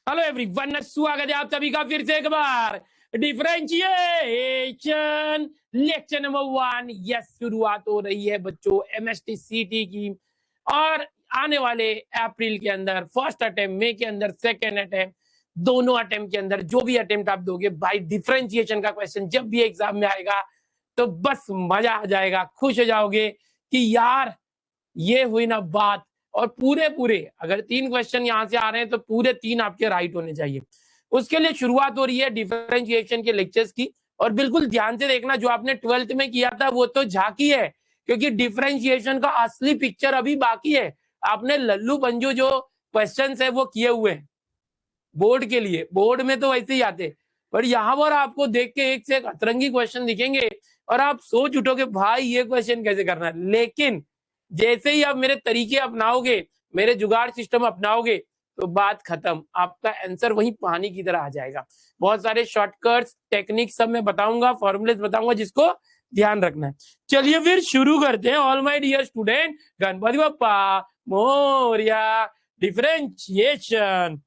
Hello everyone, स्वागत है आप सभी का फिर से एक बार डिफरेंशिएशन लेक्चर नंबर 1। यस, शुरुआत हो रही है बच्चों एमएसटी सीटी की। और आने वाले अप्रैल के अंदर फर्स्ट अटेम्प्ट, मई के अंदर सेकेंड अटेम्प्ट, दोनों अटेम्प्ट के अंदर जो भी अटेम्प्ट आप दोगे भाई, डिफरेंशिएशन का क्वेश्चन जब भी एग्जाम में आएगा तो बस मजा आ जाएगा, खुश हो जाओगे कि यार ये हुई ना बात। और पूरे पूरे अगर 3 क्वेश्चन यहाँ से आ रहे हैं तो पूरे 3 आपके राइट होने चाहिए। उसके लिए शुरुआत हो रही है डिफरेंशिएशन के लेक्चर्स की। और बिल्कुल ध्यान से देखना, जो आपने 12th में किया था वो तो झांकी है, क्योंकि डिफरेंशिएशन का असली पिक्चर अभी बाकी है। आपने लल्लू पंजू जो क्वेश्चन है वो किए हुए हैं बोर्ड के लिए, बोर्ड में तो वैसे ही आते, पर यहाँ पर आपको देख के एक से एक अतरंगी क्वेश्चन दिखेंगे और आप सोच उठोगे भाई ये क्वेश्चन कैसे करना है। लेकिन जैसे ही आप मेरे तरीके अपनाओगे, मेरे जुगाड़ सिस्टम अपनाओगे, तो बात खत्म, आपका आंसर वही पानी की तरह आ जाएगा। बहुत सारे शॉर्टकट्स टेक्निक सब मैं बताऊंगा, फॉर्मूलेस बताऊंगा, जिसको ध्यान रखना है। चलिए फिर शुरू करते हैं। All my dear student, Ganpati Bappa Morya. Differentiation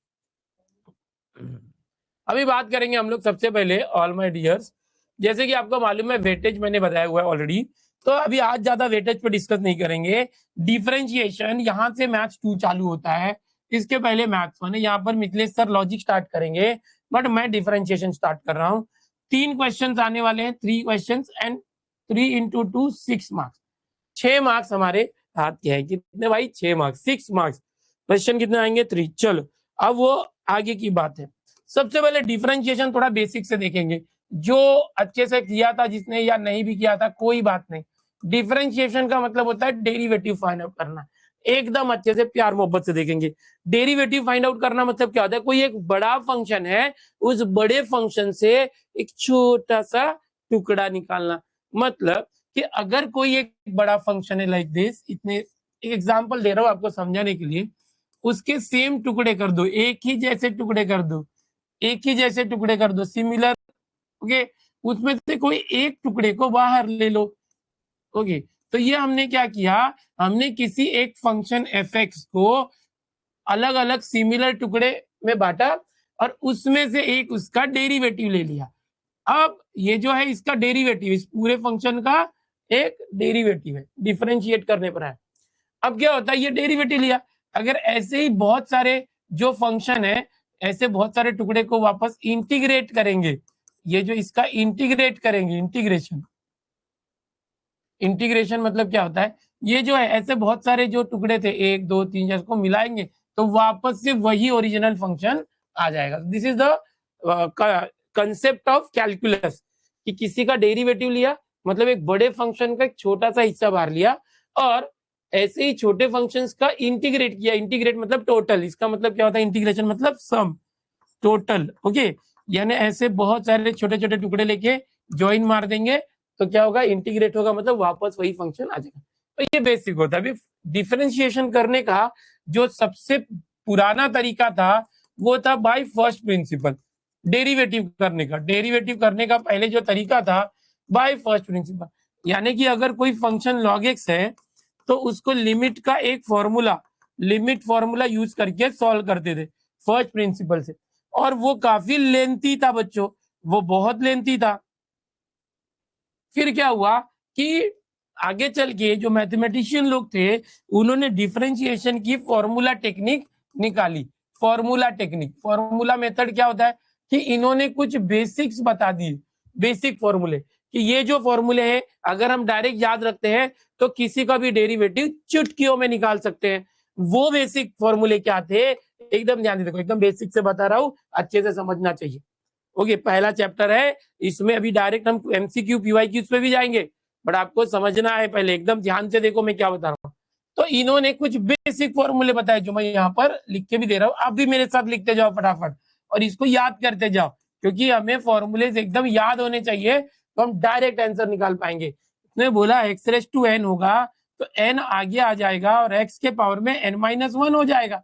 अभी बात करेंगे हम लोग। सबसे पहले ऑल माय डियर्स, जैसे कि आपको मालूम है वेटेज मैंने बताया हुआ है ऑलरेडी, तो अभी आज ज्यादा वेटेज पे डिस्कस नहीं करेंगे। डिफरेंशिएशन यहाँ से मैथ्स 2 चालू होता है, इसके पहले मैथ्स 1 है। यहाँ पर मिथिलेश सर लॉजिक स्टार्ट करेंगे, बट मैं डिफरेंशिएशन स्टार्ट कर रहा हूँ। 3 क्वेश्चन आने वाले हैं, 3 question and 3 into 2 6 marks. 6 marks हमारे हाथ के हैं। कितने भाई? 6 मार्क्स, 6 मार्क्स। क्वेश्चन कितने आएंगे? 3। चलो अब वो आगे की बात है। सबसे पहले डिफरेंशिएशन थोड़ा बेसिक से देखेंगे, जो अच्छे से किया था जिसने या नहीं भी किया था कोई बात नहीं। डिफरेंशिएशन का मतलब होता है डेरिवेटिव फाइंड आउट करना। एकदम अच्छे से प्यार मोहब्बत से देखेंगे। डेरिवेटिव फाइंड आउट करना मतलब क्या होता है? कोई एक बड़ा फंक्शन है, उस बड़े फंक्शन से एक छोटा सा टुकड़ा निकालना। मतलब कि अगर कोई एक बड़ा फंक्शन है लाइक दिस, इतने एक एग्जांपल दे रहा हूं आपको समझाने के लिए, उसके सेम टुकड़े कर दो, एक ही जैसे टुकड़े कर दो, एक ही जैसे टुकड़े कर दो, सिमिलर। ओके, उसमें से कोई एक टुकड़े को बाहर ले लो। ओके, तो ये हमने क्या किया, हमने किसी एक फंक्शन एफ एक्स को अलग अलग सिमिलर टुकड़े में बांटा और उसमें से एक उसका डेरिवेटिव ले लिया। अब ये जो है इसका डेरिवेटिव, इस पूरे फंक्शन का एक डेरिवेटिव है, डिफरेंशिएट करने पर है। अब क्या होता है, ये डेरिवेटिव लिया, अगर ऐसे ही बहुत सारे जो फंक्शन है, ऐसे बहुत सारे टुकड़े को वापस इंटीग्रेट करेंगे, ये जो इसका इंटीग्रेट करेंगे, इंटीग्रेशन, इंटीग्रेशन मतलब क्या होता है, ये जो है ऐसे बहुत सारे जो टुकड़े थे 1 2 3 4 को मिलाएंगे तो वापस से वही ओरिजिनल फंक्शन आ जाएगा। This is the concept of calculus, कि किसी का डेरिवेटिव लिया मतलब एक बड़े फंक्शन का एक छोटा सा हिस्सा बाहर लिया और ऐसे ही छोटे फंक्शंस का इंटीग्रेट किया। इंटीग्रेट मतलब टोटल, इसका मतलब क्या होता है, इंटीग्रेशन मतलब सम, टोटल। ओके, यानी ऐसे बहुत सारे छोटे छोटे टुकड़े लेके ज्वाइन मार देंगे तो क्या होगा, इंटीग्रेट होगा, मतलब वापस वही फंक्शन आ जाएगा। तो ये बेसिक होता है। अभी डिफरेंशिएशन करने का जो सबसे पुराना तरीका था वो था बाय फर्स्ट प्रिंसिपल। डेरिवेटिव करने का, डेरिवेटिव करने का पहले जो तरीका था बाय फर्स्ट प्रिंसिपल, यानी कि अगर कोई फंक्शन log x है तो उसको लिमिट का एक फॉर्मूला, लिमिट फॉर्मूला यूज करके सॉल्व करते थे फर्स्ट प्रिंसिपल से। और वो काफी लेंथी था बच्चों, वो बहुत लेंथी था। फिर क्या हुआ कि आगे चल के जो मैथमेटिशियन लोग थे उन्होंने डिफरेंशिएशन की फॉर्मूला टेक्निक निकाली। फॉर्मूला टेक्निक, फॉर्मूला मेथड क्या होता है कि इन्होंने कुछ बेसिक्स बता दिए, बेसिक फॉर्मूले, कि ये जो फॉर्मूले हैं अगर हम डायरेक्ट याद रखते हैं तो किसी का भी डेरिवेटिव चुटकियों में निकाल सकते हैं। वो बेसिक फॉर्मूले क्या थे, एकदम ध्यान से देखो, एकदम बेसिक से बता रहा हूं, अच्छे से समझना चाहिए। ओके, पहला चैप्टर है, इसमें अभी डायरेक्ट हम एमसीक्यू पीवाईक्यू पे भी जाएंगे, बट आपको समझना है पहले, एकदम ध्यान से देखो मैं क्या बता रहा हूँ। तो इन्होंने कुछ बेसिक फॉर्मूले बताए जो मैं यहाँ पर लिख के भी दे रहा हूँ, आप भी मेरे साथ लिखते जाओ फटाफट और इसको याद करते जाओ, क्योंकि हमें फॉर्मूले एकदम याद होने चाहिए तो हम डायरेक्ट आंसर निकाल पाएंगे। इसने बोला x⁻n होगा तो n आगे आ जाएगा और x के पावर में n-1 हो जाएगा।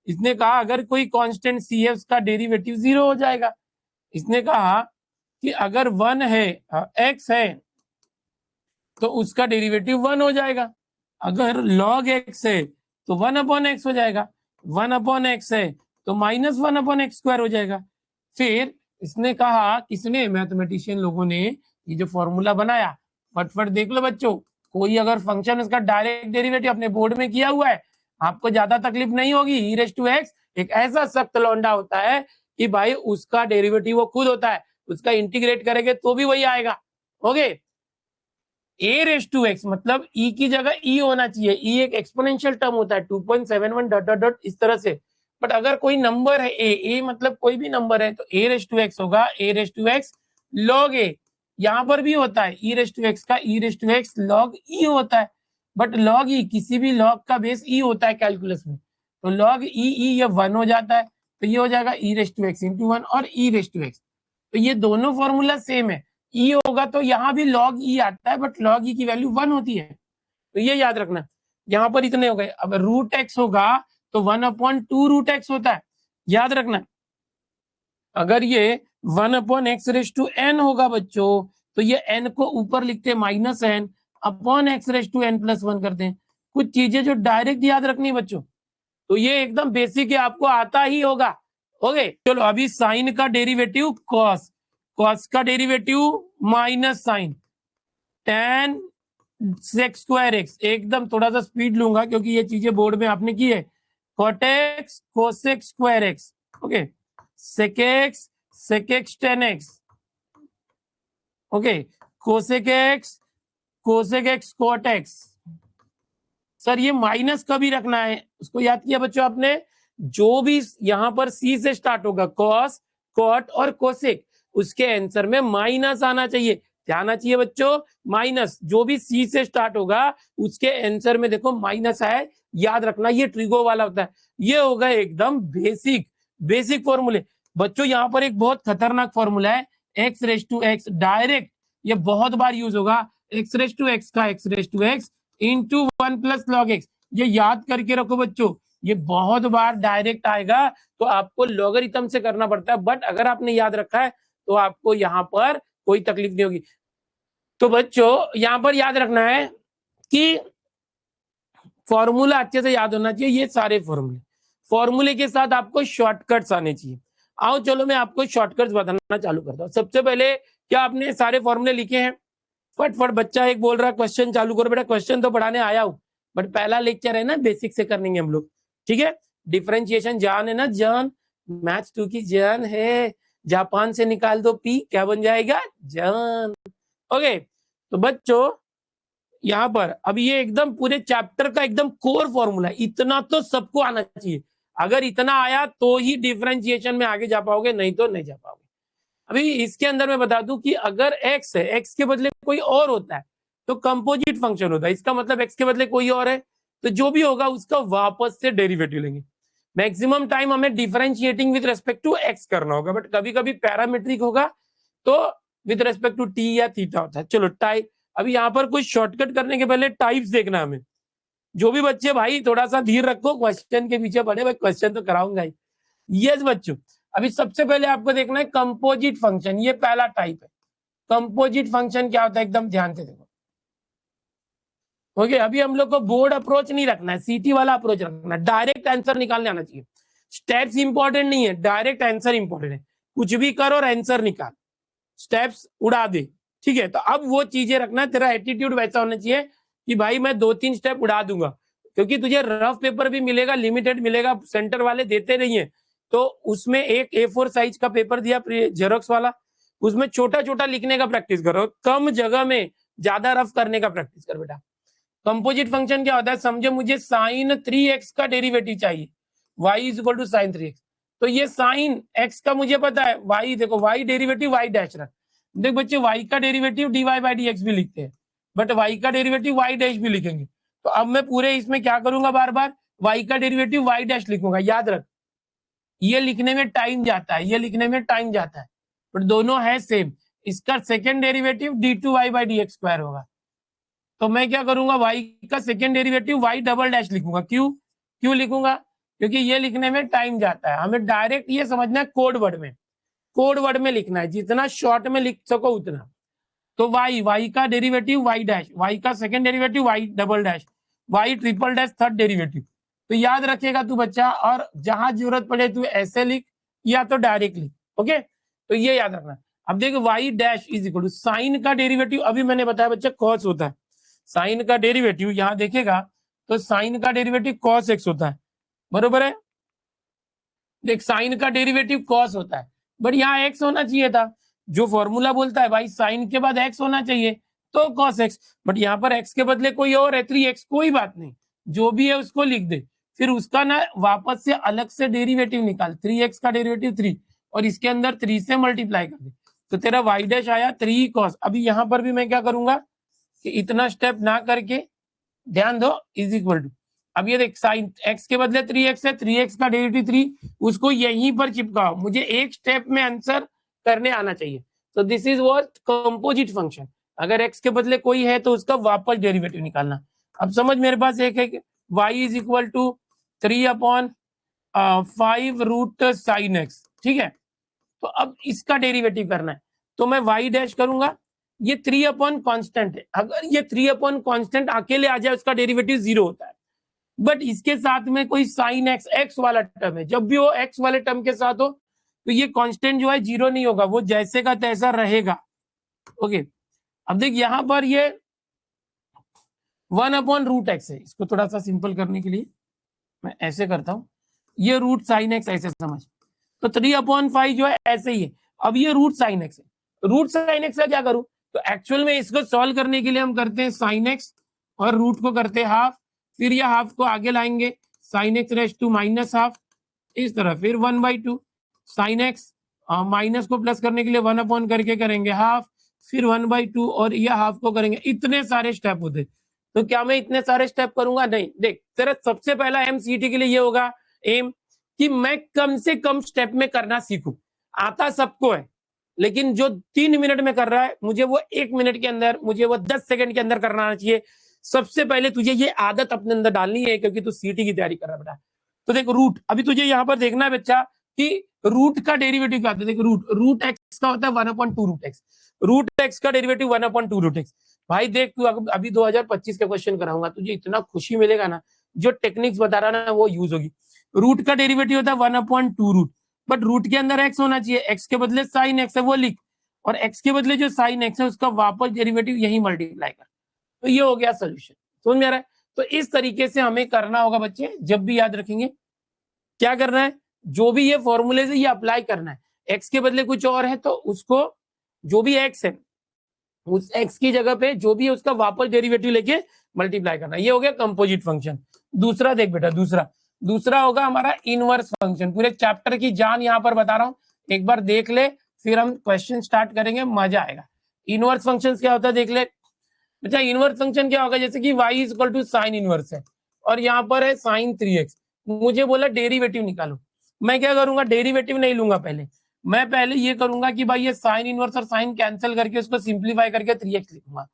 इसने कहा अगर कोई कांस्टेंट c है उसका डेरिवेटिव 0 हो जाएगा। इसने कहा कि अगर 1 है, x है, तो उसका डेरिवेटिव 1 हो जाएगा। अगर log x है तो 1/x हो जाएगा, 1/x है तो -1/x² हो जाएगा। फिर इसने कहा, किसने, मैथमेटिशियन लोगों ने ये जो फॉर्मूला बनाया, फटफट देख लो बच्चों। कोई अगर फंक्शन इसका डायरेक्ट डेरिवेटिव अपने बोर्ड में किया हुआ है, आपको ज्यादा तकलीफ नहीं होगी। e⁻x एक ऐसा सख्त लौंडा होता है कि भाई उसका डेरिवेटिव वो खुद होता है, उसका इंटीग्रेट करेंगे तो भी वही आएगा। ओके, a⁻x मतलब e की जगह e होना चाहिए। e एक एक्सपोनेंशियल टर्म होता है 2.71 डॉट डॉट डॉट इस तरह से। बट अगर कोई नंबर है a मतलब कोई भी नंबर है, तो a⁻x होगा a⁻x log a। यहाँ पर भी होता है e⁻x का e⁻x log e होता है, बट log e किसी भी log का बेस e होता है कैलकुलस में, तो log e ये 1 हो जाता है, तो ये हो जाएगा e⁻x into 1 और e⁻x। तो ये दोनों फॉर्मूला सेम है। ई होगा तो यहाँ भी log ई आता है, बट log ई की वैल्यू 1 होती है, तो ये याद रखना। यहाँ पर इतने हो गए। अब √x होगा तो 1/2√x होता है, याद रखना। अगर ये 1/x⁻n होगा बच्चों, तो ये n को ऊपर लिखते -n अपॉन x⁻n+1 करते हैं। कुछ चीजें जो डायरेक्ट याद रखनी बच्चों, तो ये एकदम बेसिक है, आपको आता ही होगा। ओके, चलो अभी साइन का डेरिवेटिव कॉस, कॉस का derivative minus sine tan sec²x, एकदम थोड़ा सा स्पीड लूंगा क्योंकि ये चीजें बोर्ड में आपने की है। cot x cosec²x, okay, sec x sec x tan x, okay, cosec x cosec x cot x। Sir ये माइनस कभी रखना है, उसको याद किया बच्चों आपने। जो भी यहाँ पर सी से स्टार्ट होगा, कॉस कॉट और कोसेक, उसके आंसर में माइनस आना चाहिए। क्या आना चाहिए बच्चों? माइनस। जो भी सी से स्टार्ट होगा उसके आंसर में देखो माइनस है, याद रखना। ये ट्रिगो वाला होता है। ये होगा एकदम बेसिक फॉर्मूले बच्चों। यहाँ पर एक बहुत खतरनाक फॉर्मूला है x⁻x, डायरेक्ट ये बहुत बार यूज होगा। x⁻x का x⁻x into 1 + log x, ये याद करके रखो बच्चों, ये बहुत बार डायरेक्ट आएगा, तो आपको लॉगरिथम से करना पड़ता है। बट अगर आपने याद रखा है तो आपको यहाँ पर कोई तकलीफ नहीं होगी। तो बच्चों यहाँ पर याद रखना है कि फॉर्मूला अच्छे से याद होना चाहिए। ये सारे फॉर्मूले के साथ आपको शॉर्टकट्स आने चाहिए। आओ चलो मैं आपको शॉर्टकट्स बताना चालू करता हूँ। सबसे पहले, क्या आपने सारे फॉर्मूले लिखे हैं? फटफट बच्चा एक बोल रहा है क्वेश्चन चालू करो। बेटा क्वेश्चन तो पढ़ाने आया हूँ, बट पहला लेक्चर है ना, बेसिक से करेंगे हम लोग, ठीक है। डिफरेंशिएशन जान है ना, जान, मैथ्स 2 की जान है। जापान से निकाल दो पी, क्या बन जाएगा? जान। ओके, तो बच्चों यहाँ पर अब ये एकदम पूरे चैप्टर का एकदम कोर फॉर्मूला है। इतना तो सबको आना चाहिए। अगर इतना आया तो ही डिफरेंशिएशन में आगे जा पाओगे, नहीं तो नहीं जा पाओगे। अभी इसके अंदर मैं बता दूं कि अगर x है, x के बदले कोई और होता है तो कंपोजिट फंक्शन होता है। इसका मतलब x के बदले कोई और है, तो जो भी होगा उसका वापस से डेरिवेटिव लेंगे। मैक्सिमम टाइम हमें differentiating with respect to x करना होगा, बट कभी कभी पैरामीट्रिक होगा तो विद रेस्पेक्ट टू t या थीटा होता है। चलो टाइप, अभी यहाँ पर कुछ शॉर्टकट करने के पहले टाइप्स देखना हमें। जो भी बच्चे भाई थोड़ा सा धीर रखो, क्वेश्चन के पीछे पड़े, भाई क्वेश्चन तो कराऊंगा ही। यस बच्चों, अभी सबसे पहले आपको देखना है कंपोजिट फंक्शन। ये पहला टाइप है। कंपोजिट फंक्शन क्या होता है, एकदम ध्यान से देखो। ओके, अभी हम लोग को बोर्ड अप्रोच नहीं रखना है, सीटी वाला अप्रोच रखना है। डायरेक्ट आंसर निकालने आना चाहिए। स्टेप्स इंपॉर्टेंट नहीं है, डायरेक्ट आंसर इंपॉर्टेंट है। कुछ भी करो और आंसर निकाल, स्टेप्स उड़ा दे, ठीक है। तो अब वो चीजें रखना है, तेरा एटीट्यूड वैसा होना चाहिए कि भाई मैं 2-3 स्टेप उड़ा दूंगा, क्योंकि तुझे रफ पेपर भी मिलेगा, लिमिटेड मिलेगा, सेंटर वाले देते नहीं है। तो उसमें एक A4 साइज का पेपर दिया जेरोक्स वाला, उसमें छोटा छोटा लिखने का प्रैक्टिस करो, कम जगह में ज्यादा रफ करने का प्रैक्टिस कर बेटा। कंपोजिट फंक्शन क्या होता है, समझो मुझे sin 3x का डेरिवेटिव चाहिए, y = sin 3x। तो ये sin x का मुझे पता है, y देखो, y डेरिवेटिव y डैश रख। देख बच्चे, y का डेरिवेटिव dy/dx भी लिखते हैं, बट y का डेरिवेटिव y डैश भी लिखेंगे। तो अब मैं पूरे इसमें क्या करूंगा, बार बार y का डेरिवेटिव y डैश लिखूंगा। याद रख, ये लिखने में टाइम जाता है, ये लिखने में टाइम जाता है, बट दोनों है सेम। इसका सेकेंड डेरिवेटिव d2y/dx² होगा। तो मैं क्या करूंगा, y का second derivative y double dash लिखूंगा। क्यों लिखूंगा? क्योंकि ये लिखने में टाइम जाता है। हमें डायरेक्ट ये समझना है, कोड वर्ड में लिखना है, जितना शॉर्ट में लिख सको उतना। तो y का डेरिवेटिव y डैश, y का second derivative y double dash, y triple dash third derivative. तो याद रखेगा तू बच्चा, और जहां जरूरत पड़े तू ऐसे लिख या तो डायरेक्ट लिख। ओके, तो ये याद रखना। अब देखो y dash is equal to sine का डेरिवेटिव, अभी मैंने बताया बच्चा कॉस होता है, साइन का डेरिवेटिव यहां देखेगा तो साइन का डेरिवेटिव कॉस एक्स होता है, बरोबर है। देख साइन का डेरिवेटिव कॉस होता है, बट यहाँ एक्स होना चाहिए था, जो फॉर्मूला बोलता है भाई साइन के बाद एक्स होना चाहिए तो कॉस एक्स, बट यहाँ पर एक्स के बदले कोई और है 3x, कोई बात नहीं, जो भी है उसको लिख दे, फिर उसका ना वापस से अलग से डेरिवेटिव निकाल, 3x का डेरिवेटिव 3 और इसके अंदर 3 से मल्टीप्लाई कर दे, तो तेरा y डैश आया 3 cos। अभी यहाँ पर भी मैं क्या करूंगा कि इतना स्टेप ना करके ध्यान दो, इज इक्वल टू, अब ये देख साइन x के बदले 3x है, 3x का डेरिवेटिव 3, उसको यहीं पर चिपकाओ, मुझे एक स्टेप में आंसर करने आना चाहिए। तो this is what composite function, अगर x के बदले कोई है तो उसका वापस डेरिवेटिव निकालना। अब समझ मेरे पास एक है कि y is equal to 3/5 root sine x, ठीक है, तो अब इसका डेरिवेटिव करना है, तो मैं y डैश करूंगा, ये 3 अपॉन कांस्टेंट है, अगर ये 3 अपॉन कांस्टेंट अकेले आ जाए उसका डेरिवेटिव 0 होता है, बट इसके साथ में कोई साइन एक्स एक्स वाला टर्म है, जब भी वो एक्स वाले टर्म के साथ हो तो ये कांस्टेंट जो है 0 नहीं होगा, वो जैसे का तैसा रहेगा। ओके, अब देख यहाँ पर ये 1 अपॉन रूट एक्स है, इसको थोड़ा सा सिंपल करने के लिए मैं ऐसे करता हूं, ये रूट साइन एक्स ऐसे समझ, तो 3/5 जो है ऐसे ही है। अब ये रूट साइन एक्स है, रूट साइन एक्स का क्या करूं, तो एक्चुअल में इसको सॉल्व करने के लिए हम करते हैं साइन एक्स और रूट को करते हैं हाफ, फिर ये हाफ को आगे लाएंगे sine x raise to minus half, इस तरह फिर 1/2 साइन एक्स, माइनस को प्लस करने के लिए 1 अपॉन करके करेंगे हाफ, फिर 1/2 और ये हाफ को करेंगे, इतने सारे स्टेप होते। तो क्या मैं इतने सारे स्टेप करूंगा, नहीं। देख तेरा सबसे पहला एमसीटी के लिए ये होगा एम कि मैं कम से कम स्टेप में करना सीखूं, आता सबको है, लेकिन जो 3 मिनट में कर रहा है मुझे वो 1 मिनट के अंदर, मुझे वो 10 सेकंड के अंदर करना आना चाहिए। सबसे पहले तुझे ये आदत अपने अंदर डालनी है, क्योंकि तू सीटी की तैयारी कर रहा है बेटा। तो देख रूट, अभी तुझे यहाँ पर देखना है बच्चा कि रूट का डेरिवेटिव क्या होता है। देख रूट एक्स का होता है 1/2 रूट एक्स, रूट एक्स का डेरिवेटिव 1/2 रूट एक्स। भाई देख तू अभी 2025 का क्वेश्चन कराऊंगा, तुझे इतना खुशी मिलेगा ना, जो टेक्निक्स बता रहा ना वो यूज होगी। रूट का डेरिवेटिव होता है 1/2 रूट, बट रूट के अंदर एक्स होना चाहिए, एक्स के बदले साइन एक्स है वो लिख, और एक्स के बदले जो साइन एक्स है उसका वापस डेरिवेटिव यही मल्टीप्लाई कर, तो ये हो गया सोल्यूशन। समझ में आ रहा है? तो इस तरीके से हमें करना होगा बच्चे, जब भी याद रखेंगे क्या करना है, जो भी ये फॉर्मूले से ये अप्लाई करना है, एक्स के बदले कुछ और है तो उसको, जो भी एक्स है उस एक्स की जगह पे जो भी है उसका वापस डेरिवेटिव लेके मल्टीप्लाई करना, ये हो गया कंपोजिट फंक्शन। दूसरा देख बेटा, दूसरा होगा हमारा इनवर्स फंक्शन। पूरे चैप्टर की जान यहाँ पर बता रहा हूँ, एक बार देख ले, फिर हम क्वेश्चन स्टार्ट करेंगे, मजा आएगा। इनवर्स फंक्शन क्या होता है देख ले। अच्छा, इनवर्स फंक्शन क्या होगा, जैसे कि y is equal to sine inverse है और यहाँ पर है साइन 3x, मुझे बोला डेरिवेटिव निकालो। मैं क्या करूंगा, डेरिवेटिव नहीं लूंगा, मैं पहले ये करूंगा कि भाई ये साइन इनवर्स और साइन कैंसिल करके उसको सिंप्लीफाई करके 3x लिखूंगा,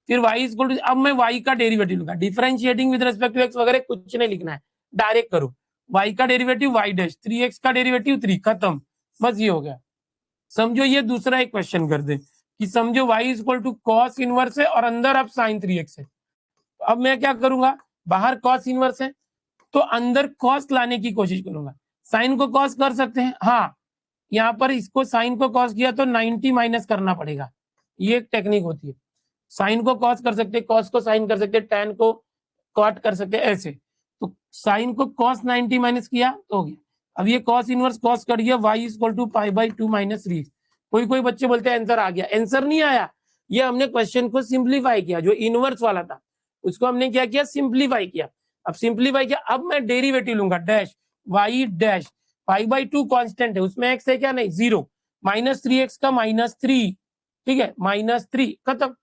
फिर y इज इक्वल टू, अब मैं y का डेरिवेटिव लूंगा, differentiating with respect to x वगैरह कुछ नहीं लिखना है, डायरेक्ट करो, y का डेरिवेटिव y डैश, 3x का डेरिवेटिव 3, खत्म, बस ये हो गया। समझो ये दूसरा एक क्वेश्चन कर दे कि समझो y is equal to cos inverse है और अंदर अब साइन 3x है। अब मैं क्या करूंगा, बाहर कॉस इनवर्स है तो अंदर कॉस लाने की कोशिश करूंगा। साइन को कॉस कर सकते हैं, हाँ, यहाँ पर इसको साइन को कॉस किया तो 90 माइनस करना पड़ेगा, ये एक टेक्निक होती है। साइन को कॉस कर सकते हैं, कॉस को साइन कर सकते हैं, टैन को कॉट कर सकते हैं, ऐसे। तो साइन को कॉस 90 माइनस किया तो हो गया। अब ये कॉस इनवर्स कॉस कर दिया, y is equal to π/2 minus 3। कोई बच्चे बोलते हैं आंसर आ गया, आंसर नहीं आया, ये हमने क्वेश्चन को सिंप्लीफाई किया, जो इनवर्स वाला था उसको हमने क्या किया, सिंप्लीफाई किया। अब सिंप्लीफाई किया, अब मैं डेरिवेटिव लूंगा, डैश y डैश π/2 कांस्टेंट है, उसमें x है क्या, नहीं, 0, माइनस 3x का -3, ठीक है, -3, खत्म।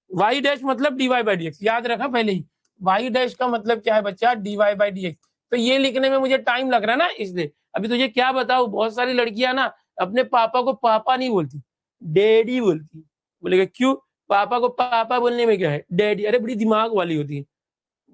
y डैश मतलब dy/dx, याद रखा पहले ही, y डैश का मतलब क्या है बच्चा, dy/dx। तो ये लिखने में मुझे टाइम लग रहा है ना, इसलिए। अभी तुझे क्या बताऊं, बहुत सारी लड़कियां ना अपने पापा को पापा नहीं बोलती, डैडी बोलती। बोलेगा क्यों, पापा को पापा बोलने में क्या है, डैडी, अरे बड़ी दिमाग वाली होती है।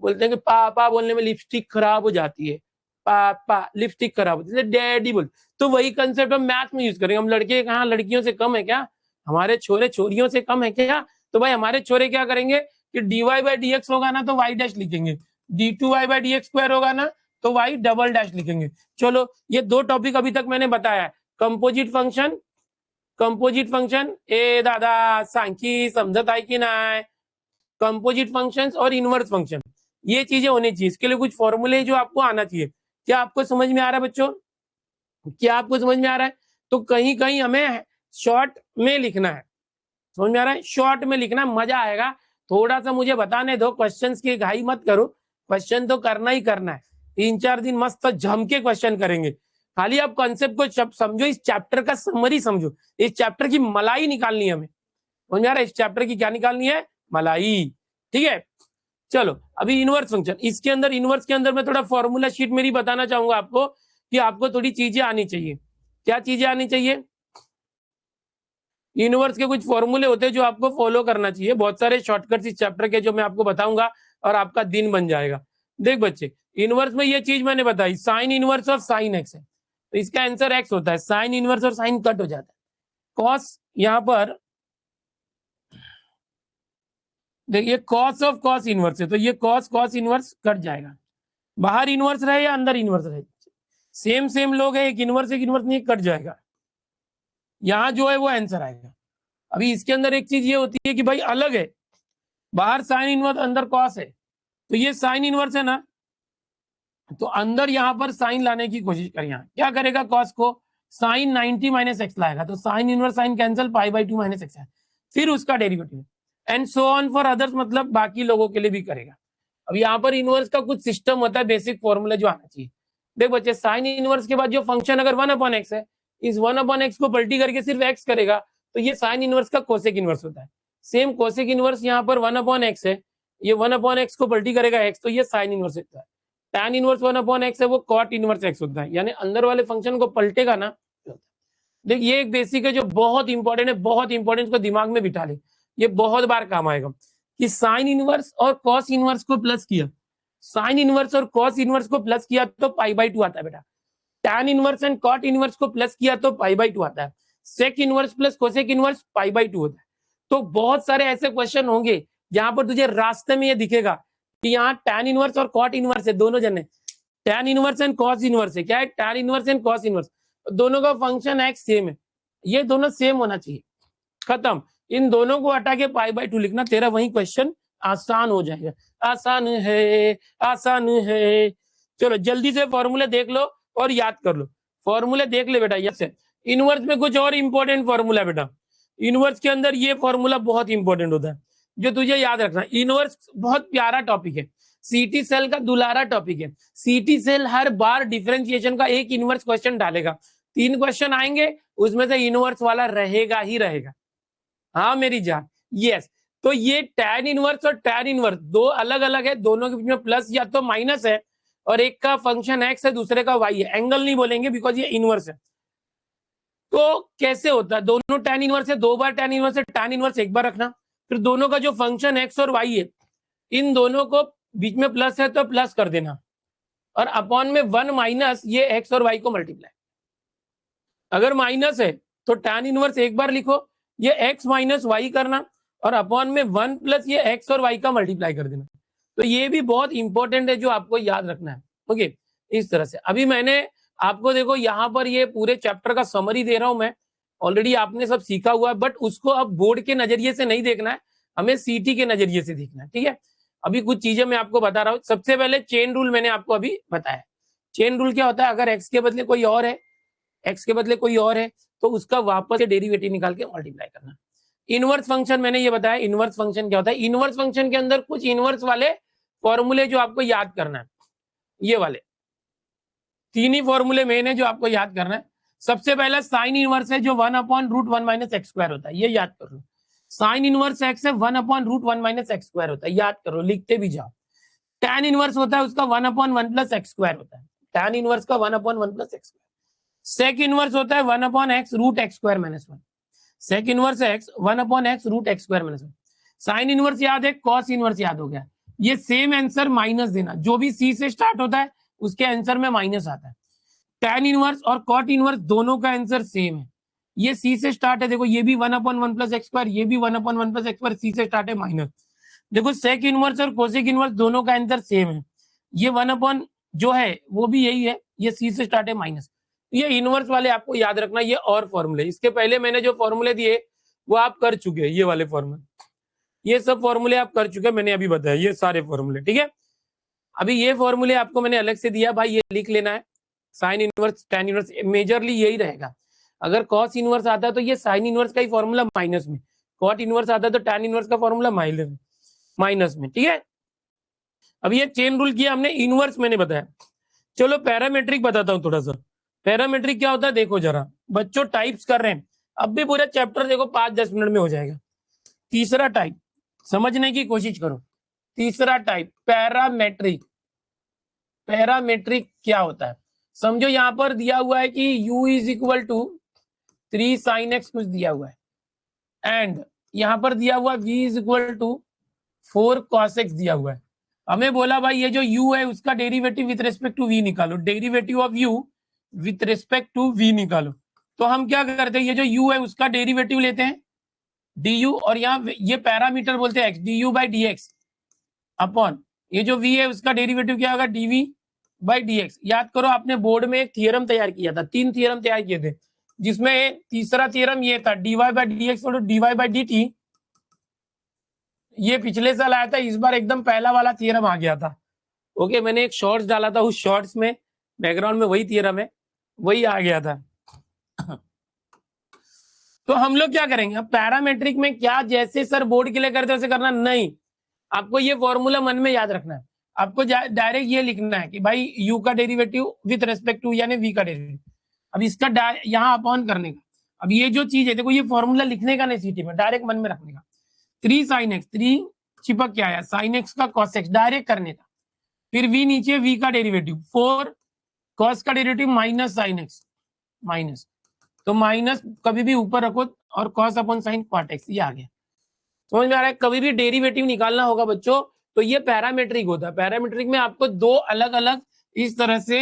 बोलते हैं कि पापा बोलने में लिपस्टिक खराब हो जाती है, पापा लिपस्टिक खराब होती है, डैडी बोल। तो वही कंसेप्ट हम मैथ में यूज करेंगे। हम लड़के कहाँ लड़कियों से कम है क्या, हमारे छोरे छोरियों से कम है क्या? तो भाई हमारे छोरे क्या करेंगे कि dy/dx होगा ना तो y डैश लिखेंगे, d2y/dx स्क्वायर होगा ना तो y डबल डैश लिखेंगे। चलो ये दो टॉपिक अभी तक मैंने बताया, कंपोजिट फंक्शन ए दादा सांखी समझत आहे की नाही, कंपोजिट फंक्शंस और इनवर्स फंक्शन, ये चीजें होनी चाहिए। इसके लिए कुछ फॉर्मूले जो आपको आना चाहिए। क्या आपको समझ में आ रहा है बच्चों? क्या आपको समझ में आ रहा है? तो कहीं कहीं हमें शॉर्ट में लिखना है, समझ में आ रहा है? शॉर्ट में लिखना, मजा आएगा। थोड़ा सा मुझे बताने दो, क्वेश्चंस की घाई मत करो, क्वेश्चन तो करना ही करना है। 3-4 दिन मस्त जम के क्वेश्चन करेंगे। खाली आप कॉन्सेप्ट को समझो, इस चैप्टर का समरी समझो, इस चैप्टर की मलाई निकालनी है हमें। समझ में आ रहा है? इस चैप्टर की क्या निकालनी है? मलाई। ठीक है, चलो अभी इनवर्स फंक्शन, इसके अंदर इनवर्स के अंदर मैं थोड़ा फॉर्मूला शीट मेरी बताना चाहूंगा आपको, कि आपको थोड़ी चीजें आनी चाहिए। क्या चीजें आनी चाहिए? इनवर्स के कुछ फॉर्मूले होते हैं जो आपको फॉलो करना चाहिए। बहुत सारे शॉर्टकट्स इस चैप्टर के जो मैं आपको बताऊंगा और आपका दिन बन जाएगा। देख बच्चे, इनवर्स में ये चीज मैंने बताई, साइन इनवर्स और साइन एक्स है, तो इसका आंसर एक्स होता है। साइन इनवर्स और साइन कट हो जाता है। कॉस, यहाँ पर देखिए कॉस ऑफ कॉस इनवर्स है, तो ये कॉस कॉस इनवर्स कट जाएगा। बाहर इनवर्स रहे या अंदर इनवर्स रहे, सेम सेम लोग है, एक इनवर्स नहीं, कट जाएगा। यहाँ जो है वो आंसर आएगा। अभी इसके अंदर एक चीज ये होती है कि भाई अलग है, बाहर साइन इनवर्स अंदर कॉस है, तो ये साइन इनवर्स है ना, तो अंदर यहाँ पर साइन लाने की कोशिश कर। यहाँ क्या करेगा, कॉस को साइन 90 माइनस एक्स लाएगा, तो sine inverse sine cancel, π/2 minus x है, फिर उसका derivative and so on for others, मतलब बाकी लोगों के लिए भी करेगा। अब यहाँ पर इनवर्स का कुछ सिस्टम होता है, बेसिक फॉर्मूला जो आना चाहिए। देख बच्चे, साइन इनवर्स के बाद जो फंक्शन अगर 1/x है, इस 1/x को पलटी करके सिर्फ x करेगा, तो ये साइन इनवर्स का कोसेक इनवर्स होता है। सेम कोसेक इनवर्स यहाँ पर 1/x है, ये 1/x को पलटी करेगा x, तो ये साइन इनवर्स होता है। tan इनवर्स 1/x है, वो कॉट इनवर्स x होता है, यानी अंदर वाले फंक्शन को पलटेगा ना। देख ये एक बेसिक है जो बहुत इंपॉर्टेंट है, बहुत इंपॉर्टेंट, को दिमाग में बिठा ले, ये बहुत बार काम आएगा। कि साइन इनवर्स और कॉस इनवर्स को प्लस किया, साइन इनवर्स और कॉस इनवर्स को प्लस किया तो π/2 आता है बेटा। tan inverse and cot inverse को प्लस किया तो π/2 आता है। Sec inverse plus cosec inverse π/2 होता है। तो बहुत सारे ऐसे क्वेश्चन होंगे जहां पर तुझे रास्ते में ये दिखेगा कि यहाँ tan इनवर्स और कॉट इनवर्स है, दोनों जने tan inverse and cos inverse है। क्या है? tan inverse and cos inverse, दोनों का फंक्शन एक्स सेम है, ये दोनों सेम होना चाहिए। खत्म, इन दोनों को हटा के π/2 लिखना, तेरा वही क्वेश्चन आसान हो जाएगा। आसान है, आसान है। चलो जल्दी से फॉर्मूले देख लो और याद कर लो। फॉर्मूले देख ले बेटा, यस है। इनवर्स में कुछ और इंपॉर्टेंट फॉर्मूला बेटा, इनवर्स के अंदर ये फॉर्मूला बहुत इंपॉर्टेंट होता है जो तुझे याद रखना। इनवर्स बहुत प्यारा टॉपिक है, सीटी सेल का दुलारा टॉपिक है। सीटी सेल हर बार डिफरेंशिएशन का एक इनवर्स क्वेश्चन डालेगा, 3 क्वेश्चन आएंगे, उसमें से इनवर्स वाला रहेगा ही रहेगा। हाँ मेरी जान, यस। तो ये tan इनवर्स और tan इनवर्स दो अलग अलग है, दोनों के बीच में प्लस या तो माइनस है, और एक का फंक्शन x है, दूसरे का y है। एंगल नहीं बोलेंगे बिकॉज ये इनवर्स है। तो कैसे होता है, दोनों tan इनवर्स है, 2 बार tan इनवर्स है, tan इनवर्स एक बार रखना, फिर दोनों का जो फंक्शन x और y है, इन दोनों को बीच में प्लस है तो प्लस कर देना, और अपॉन में 1 माइनस ये x और y को मल्टीप्लाई। अगर माइनस है तो tan इनवर्स एक बार लिखो, ये x माइनस वाई करना, और अपॉन में 1 प्लस ये x और y का मल्टीप्लाई कर देना। तो ये भी बहुत इंपॉर्टेंट है जो आपको याद रखना है। ओके, इस तरह से अभी मैंने आपको देखो यहाँ पर ये पूरे चैप्टर का समरी दे रहा हूं मैं, ऑलरेडी आपने सब सीखा हुआ है, बट उसको अब बोर्ड के नजरिए से नहीं देखना है, हमें सीटी के नजरिए से देखना है। ठीक है, अभी कुछ चीजें मैं आपको बता रहा हूँ। सबसे पहले चेन रूल मैंने आपको अभी बताया। चेन रूल क्या होता है, अगर एक्स के बदले कोई और है, एक्स के बदले कोई और है, तो उसका वापस से डेरिवेटिव निकाल के मल्टीप्लाई करना। इनवर्स फंक्शन मैंने ये बताया, इनवर्स फंक्शन क्या होता है। इनवर्स फंक्शन के अंदर कुछ इनवर्स वाले फॉर्मूले जो आपको याद करना है, ये वाले 3 ही फॉर्मूले मेन है जो आपको याद करना है। सबसे पहला साइन इनवर्स है जो 1/√1 माइनस एक्स स्क्वायर होता है, ये याद कर लो। साइन इनवर्स एक्स है 1/√1 माइनस एक्स स्क्वायर होता है, याद करो, लिखते भी जाओ। tan इनवर्स होता है उसका 1/1 प्लस एक्स स्क्वायर होता है, tan इनवर्स का 1/1 plus x square. Sec inverse होता है 1/x root x square minus 1, sec inverse x 1/x root x square minus 1। Sine inverse याद है, कॉस इनवर्स याद हो गया। ये सेम आंसर माइनस देना, जो भी सी से स्टार्ट होता है उसके आंसर में माइनस आता है। tan इनवर्स और कॉट इनवर्स दोनों का आंसर सेम है, ये सी से स्टार्ट है, देखो ये भी 1/1 प्लस एक्स स्क्वायर, ये भी 1/1 प्लस एक्स स्क्वायर, सी से स्टार्ट है माइनस। देखो सेक इनवर्स और कोसेक इनवर्स दोनों का आंसर सेम है, ये 1/√1 जो है वो भी यही है, ये सी से स्टार्ट है माइनस। ये इनवर्स वाले आपको याद रखना, ये और फॉर्मूले, इसके पहले मैंने जो फॉर्मूले दिए वो आप कर चुके हैं, ये वाले फॉर्मूले, ये सब फॉर्मूले आप कर चुके हैं, मैंने अभी बताया ये सारे फॉर्मूले, ठीक है। अभी ये फॉर्मूले आपको मैंने अलग से दिया भाई, ये लिख लेना है। Sine inverse, tan inverse, majorly यही रहेगा। अगर cos इनवर्स आता है तो ये साइन इनवर्स का ही फॉर्मूला माइनस में, cot इनवर्स आता है तो tan इनवर्स का फॉर्मूला माइनस में, ठीक है। अब ये चेन रूल किया हमने, इनवर्स मैंने बताया। चलो पैरामेट्रिक बताता हूँ थोड़ा सा। पैरामेट्रिक क्या होता है देखो जरा, बच्चों टाइप्स कर रहे हैं, अब भी पूरा चैप्टर देखो 5-10 मिनट में हो जाएगा। तीसरा टाइप समझने की कोशिश करो। तीसरा टाइप पैरामेट्रिक। पैरामेट्रिक क्या होता है समझो, यहां पर दिया हुआ है कि u is equal to 3 sin x कुछ दिया हुआ है, एंड यहां पर दिया हुआ v is equal to 4 cos x दिया हुआ है। हमें बोला भाई ये जो u है उसका derivative with respect to v निकालो, derivative of u with respect to v निकालो। तो हम क्या करते हैं, ये जो u है उसका डेरिवेटिव लेते हैं du, और यहाँ ये पैरामीटर बोलते हैं x, du by dx upon ये जो v है उसका डेरिवेटिव क्या होगा, dv बाई dx। याद करो आपने बोर्ड में एक थियरम तैयार किया था, 3 थियरम तैयार किए थे, जिसमें तीसरा थियरम ये था dy बाई dx और dy बाई dt। ये पिछले साल आया था, इस बार एकदम पहला वाला थियरम आ गया था। ओके, मैंने एक शॉर्ट्स डाला था, उस शॉर्ट्स में बैकग्राउंड में वही थियरम है, वही आ गया था। तो हम लोग क्या करेंगे अब पैरामेट्रिक में, क्या जैसे सर बोर्ड के लिए करते वैसे करना नहीं, आपको ये फॉर्मूला मन में याद रखना है। आपको डायरेक्ट ये लिखना है कि भाई u का डेरिवेटिव विथ रेस्पेक्ट टू यानी v का डेरिवेटिव। अब इसका यहाँ अपॉन करने का, अब ये जो चीज है देखो, ये फॉर्मूला लिखने का नहीं सीटी में, डायरेक्ट मन में रखने का। 3 sin x, 3 चिपक क्या आया sin x का cos x, डायरेक्ट करने का। फिर v नीचे, v का डेरिवेटिव 4 cos का derivative minus sin x, minus, तो माइनस कभी भी ऊपर रखो और cos upon sin cot x, ये आ गया। समझ में आ रहा है, कभी भी डेरिवेटिव निकालना होगा बच्चों तो ये पैरामेट्रिक होता है। पैरामेट्रिक में आपको दो अलग अलग इस तरह से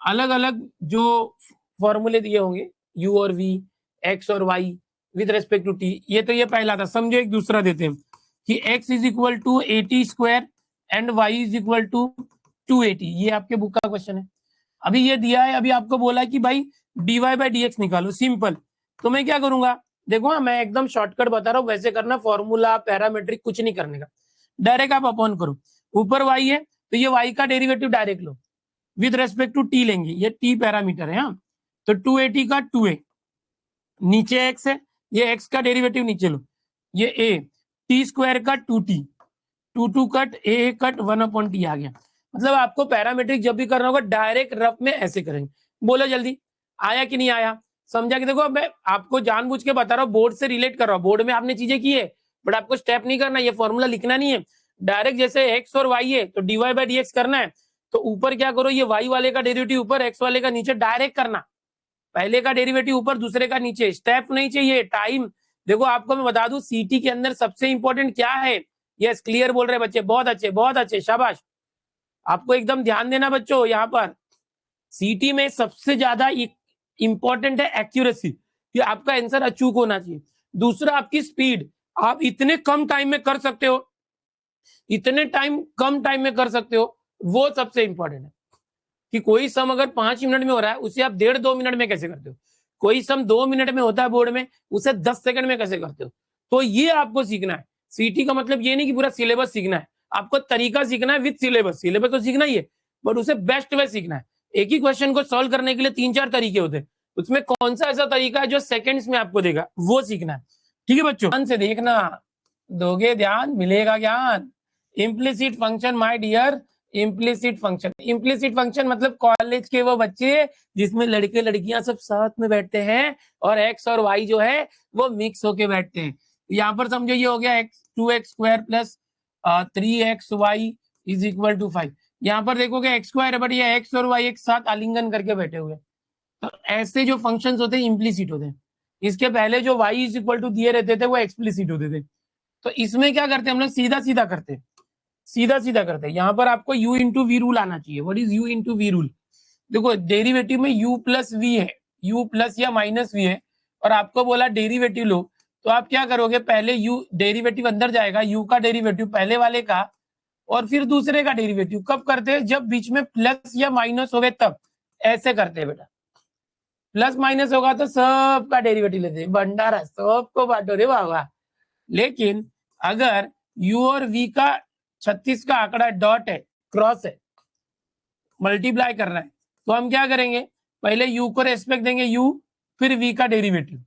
अलग अलग जो फॉर्मूले दिए होंगे u और v, x और y with respect to t, ये तो ये पहला था। समझो एक दूसरा देते हैं कि x is equal to 80 square and y is equal to 280, ये आपके बुक का क्वेश्चन है। अभी ये दिया है, अभी आपको बोला कि भाई dy बाई dx निकालो, सिंपल। तो मैं क्या करूंगा देखो, मैं एकदम शॉर्टकट बता रहा हूँ, वैसे करना, फॉर्मूला पैरामेट्रिक कुछ नहीं करने का, डायरेक्ट आप अपॉन करो। ऊपर y है तो ये y का डेरिवेटिव डायरेक्ट लो, विद रेस्पेक्ट टू t लेंगे, ये t पैरामीटर है। हाँ, तो 280 का 2a, नीचे x है, ये x का डेरिवेटिव नीचे लो, ये a, t स्क्वायर का 2t, 2 cut a cut 1 upon t आ गया। मतलब आपको पैरामेट्रिक जब भी करना होगा डायरेक्ट रफ में ऐसे करेंगे। बोलो जल्दी, आया कि नहीं आया, समझा कि देखो मैं आपको जानबूझ के बता रहा हूँ, बोर्ड से रिलेट कर रहा हूँ, बोर्ड में आपने चीजें की है बट आपको स्टेप नहीं करना, ये फॉर्मूला लिखना नहीं है, डायरेक्ट जैसे x और y है तो dy बाई dx करना है, तो ऊपर क्या करो, ये y वाले का डेरिवेटिव ऊपर, x वाले का नीचे, डायरेक्ट करना, पहले का डेरिवेटिव ऊपर दूसरे का नीचे, स्टेप नहीं चाहिए, टाइम। देखो आपको मैं बता दूं सीटी के अंदर सबसे इंपॉर्टेंट क्या है, यस क्लियर बोल रहे बच्चे, बहुत अच्छे बहुत अच्छे, शाबाश। आपको एकदम ध्यान देना बच्चों, यहाँ पर सीटी में सबसे ज्यादा इंपॉर्टेंट है एक्यूरेसी, कि आपका आंसर अचूक होना चाहिए। दूसरा आपकी स्पीड, आप इतने कम टाइम में कर सकते हो, इतने कम टाइम में कर सकते हो, वो सबसे इंपॉर्टेंट है। कि कोई सम अगर 5 मिनट में हो रहा है उसे आप 1.5-2 मिनट में कैसे करते हो, कोई सम 2 मिनट में होता है बोर्ड में, उसे 10 सेकंड में कैसे करते हो। तो ये आपको सीखना है। सीटी का मतलब ये नहीं कि पूरा सिलेबस सीखना है, आपको तरीका सीखना है विद सिलेबस, सिलेबस तो सीखना ही है बट उसे बेस्ट वे सीखना है। एक ही क्वेश्चन को सॉल्व करने के लिए 3-4 तरीके होते हैं, उसमें कौन सा ऐसा तरीका है जो सेकंड्स में आपको देगा, वो सीखना है। ठीक है बच्चों, ध्यान से देखना, दोगे ध्यान मिलेगा ज्ञान। Implicit function my dear, implicit function, implicit function मतलब कॉलेज के वो बच्चे जिसमें लड़के लड़कियां सब साथ में बैठते हैं और x और y जो है वो मिक्स होके बैठते हैं। यहाँ पर समझो ये हो गया 2x square plus 3xy is equal to 5। यहाँ पर देखोगे x स्क्वायर है बट ये x और y एक साथ आलिंगन करके बैठे हुए। तो ऐसे जो फंक्शंस होते हैं इम्प्लिसिट होते हैं। इसके पहले जो y इज इक्वल टू दिए रहते थे वो एक्सप्लिसिट होते थे। तो इसमें क्या करते हैं हम लोग, सीधा सीधा करते हैं, सीधा सीधा करते हैं। यहाँ पर आपको u इंटू वी रूल आना चाहिए। What is u into v rule, देखो डेरिवेटिव में u प्लस वी है, u प्लस या माइनस वी है, और आपको बोला डेरिवेटिव लो, तो आप क्या करोगे, पहले u डेरिवेटिव अंदर जाएगा, u का डेरिवेटिव पहले वाले का और फिर दूसरे का डेरिवेटिव कब करते हैं, जब बीच में प्लस या माइनस होवे तब ऐसे करते हैं बेटा। प्लस माइनस होगा तो सबका डेरिवेटिव लेते हैं, भंडारा सबको बांटो रे बाबा। लेकिन अगर u और v का 36 का आंकड़ा डॉट है, क्रॉस है, मल्टीप्लाई करना है, तो हम क्या करेंगे, पहले u को रेस्पेक्ट देंगे u, फिर v का डेरिवेटिव,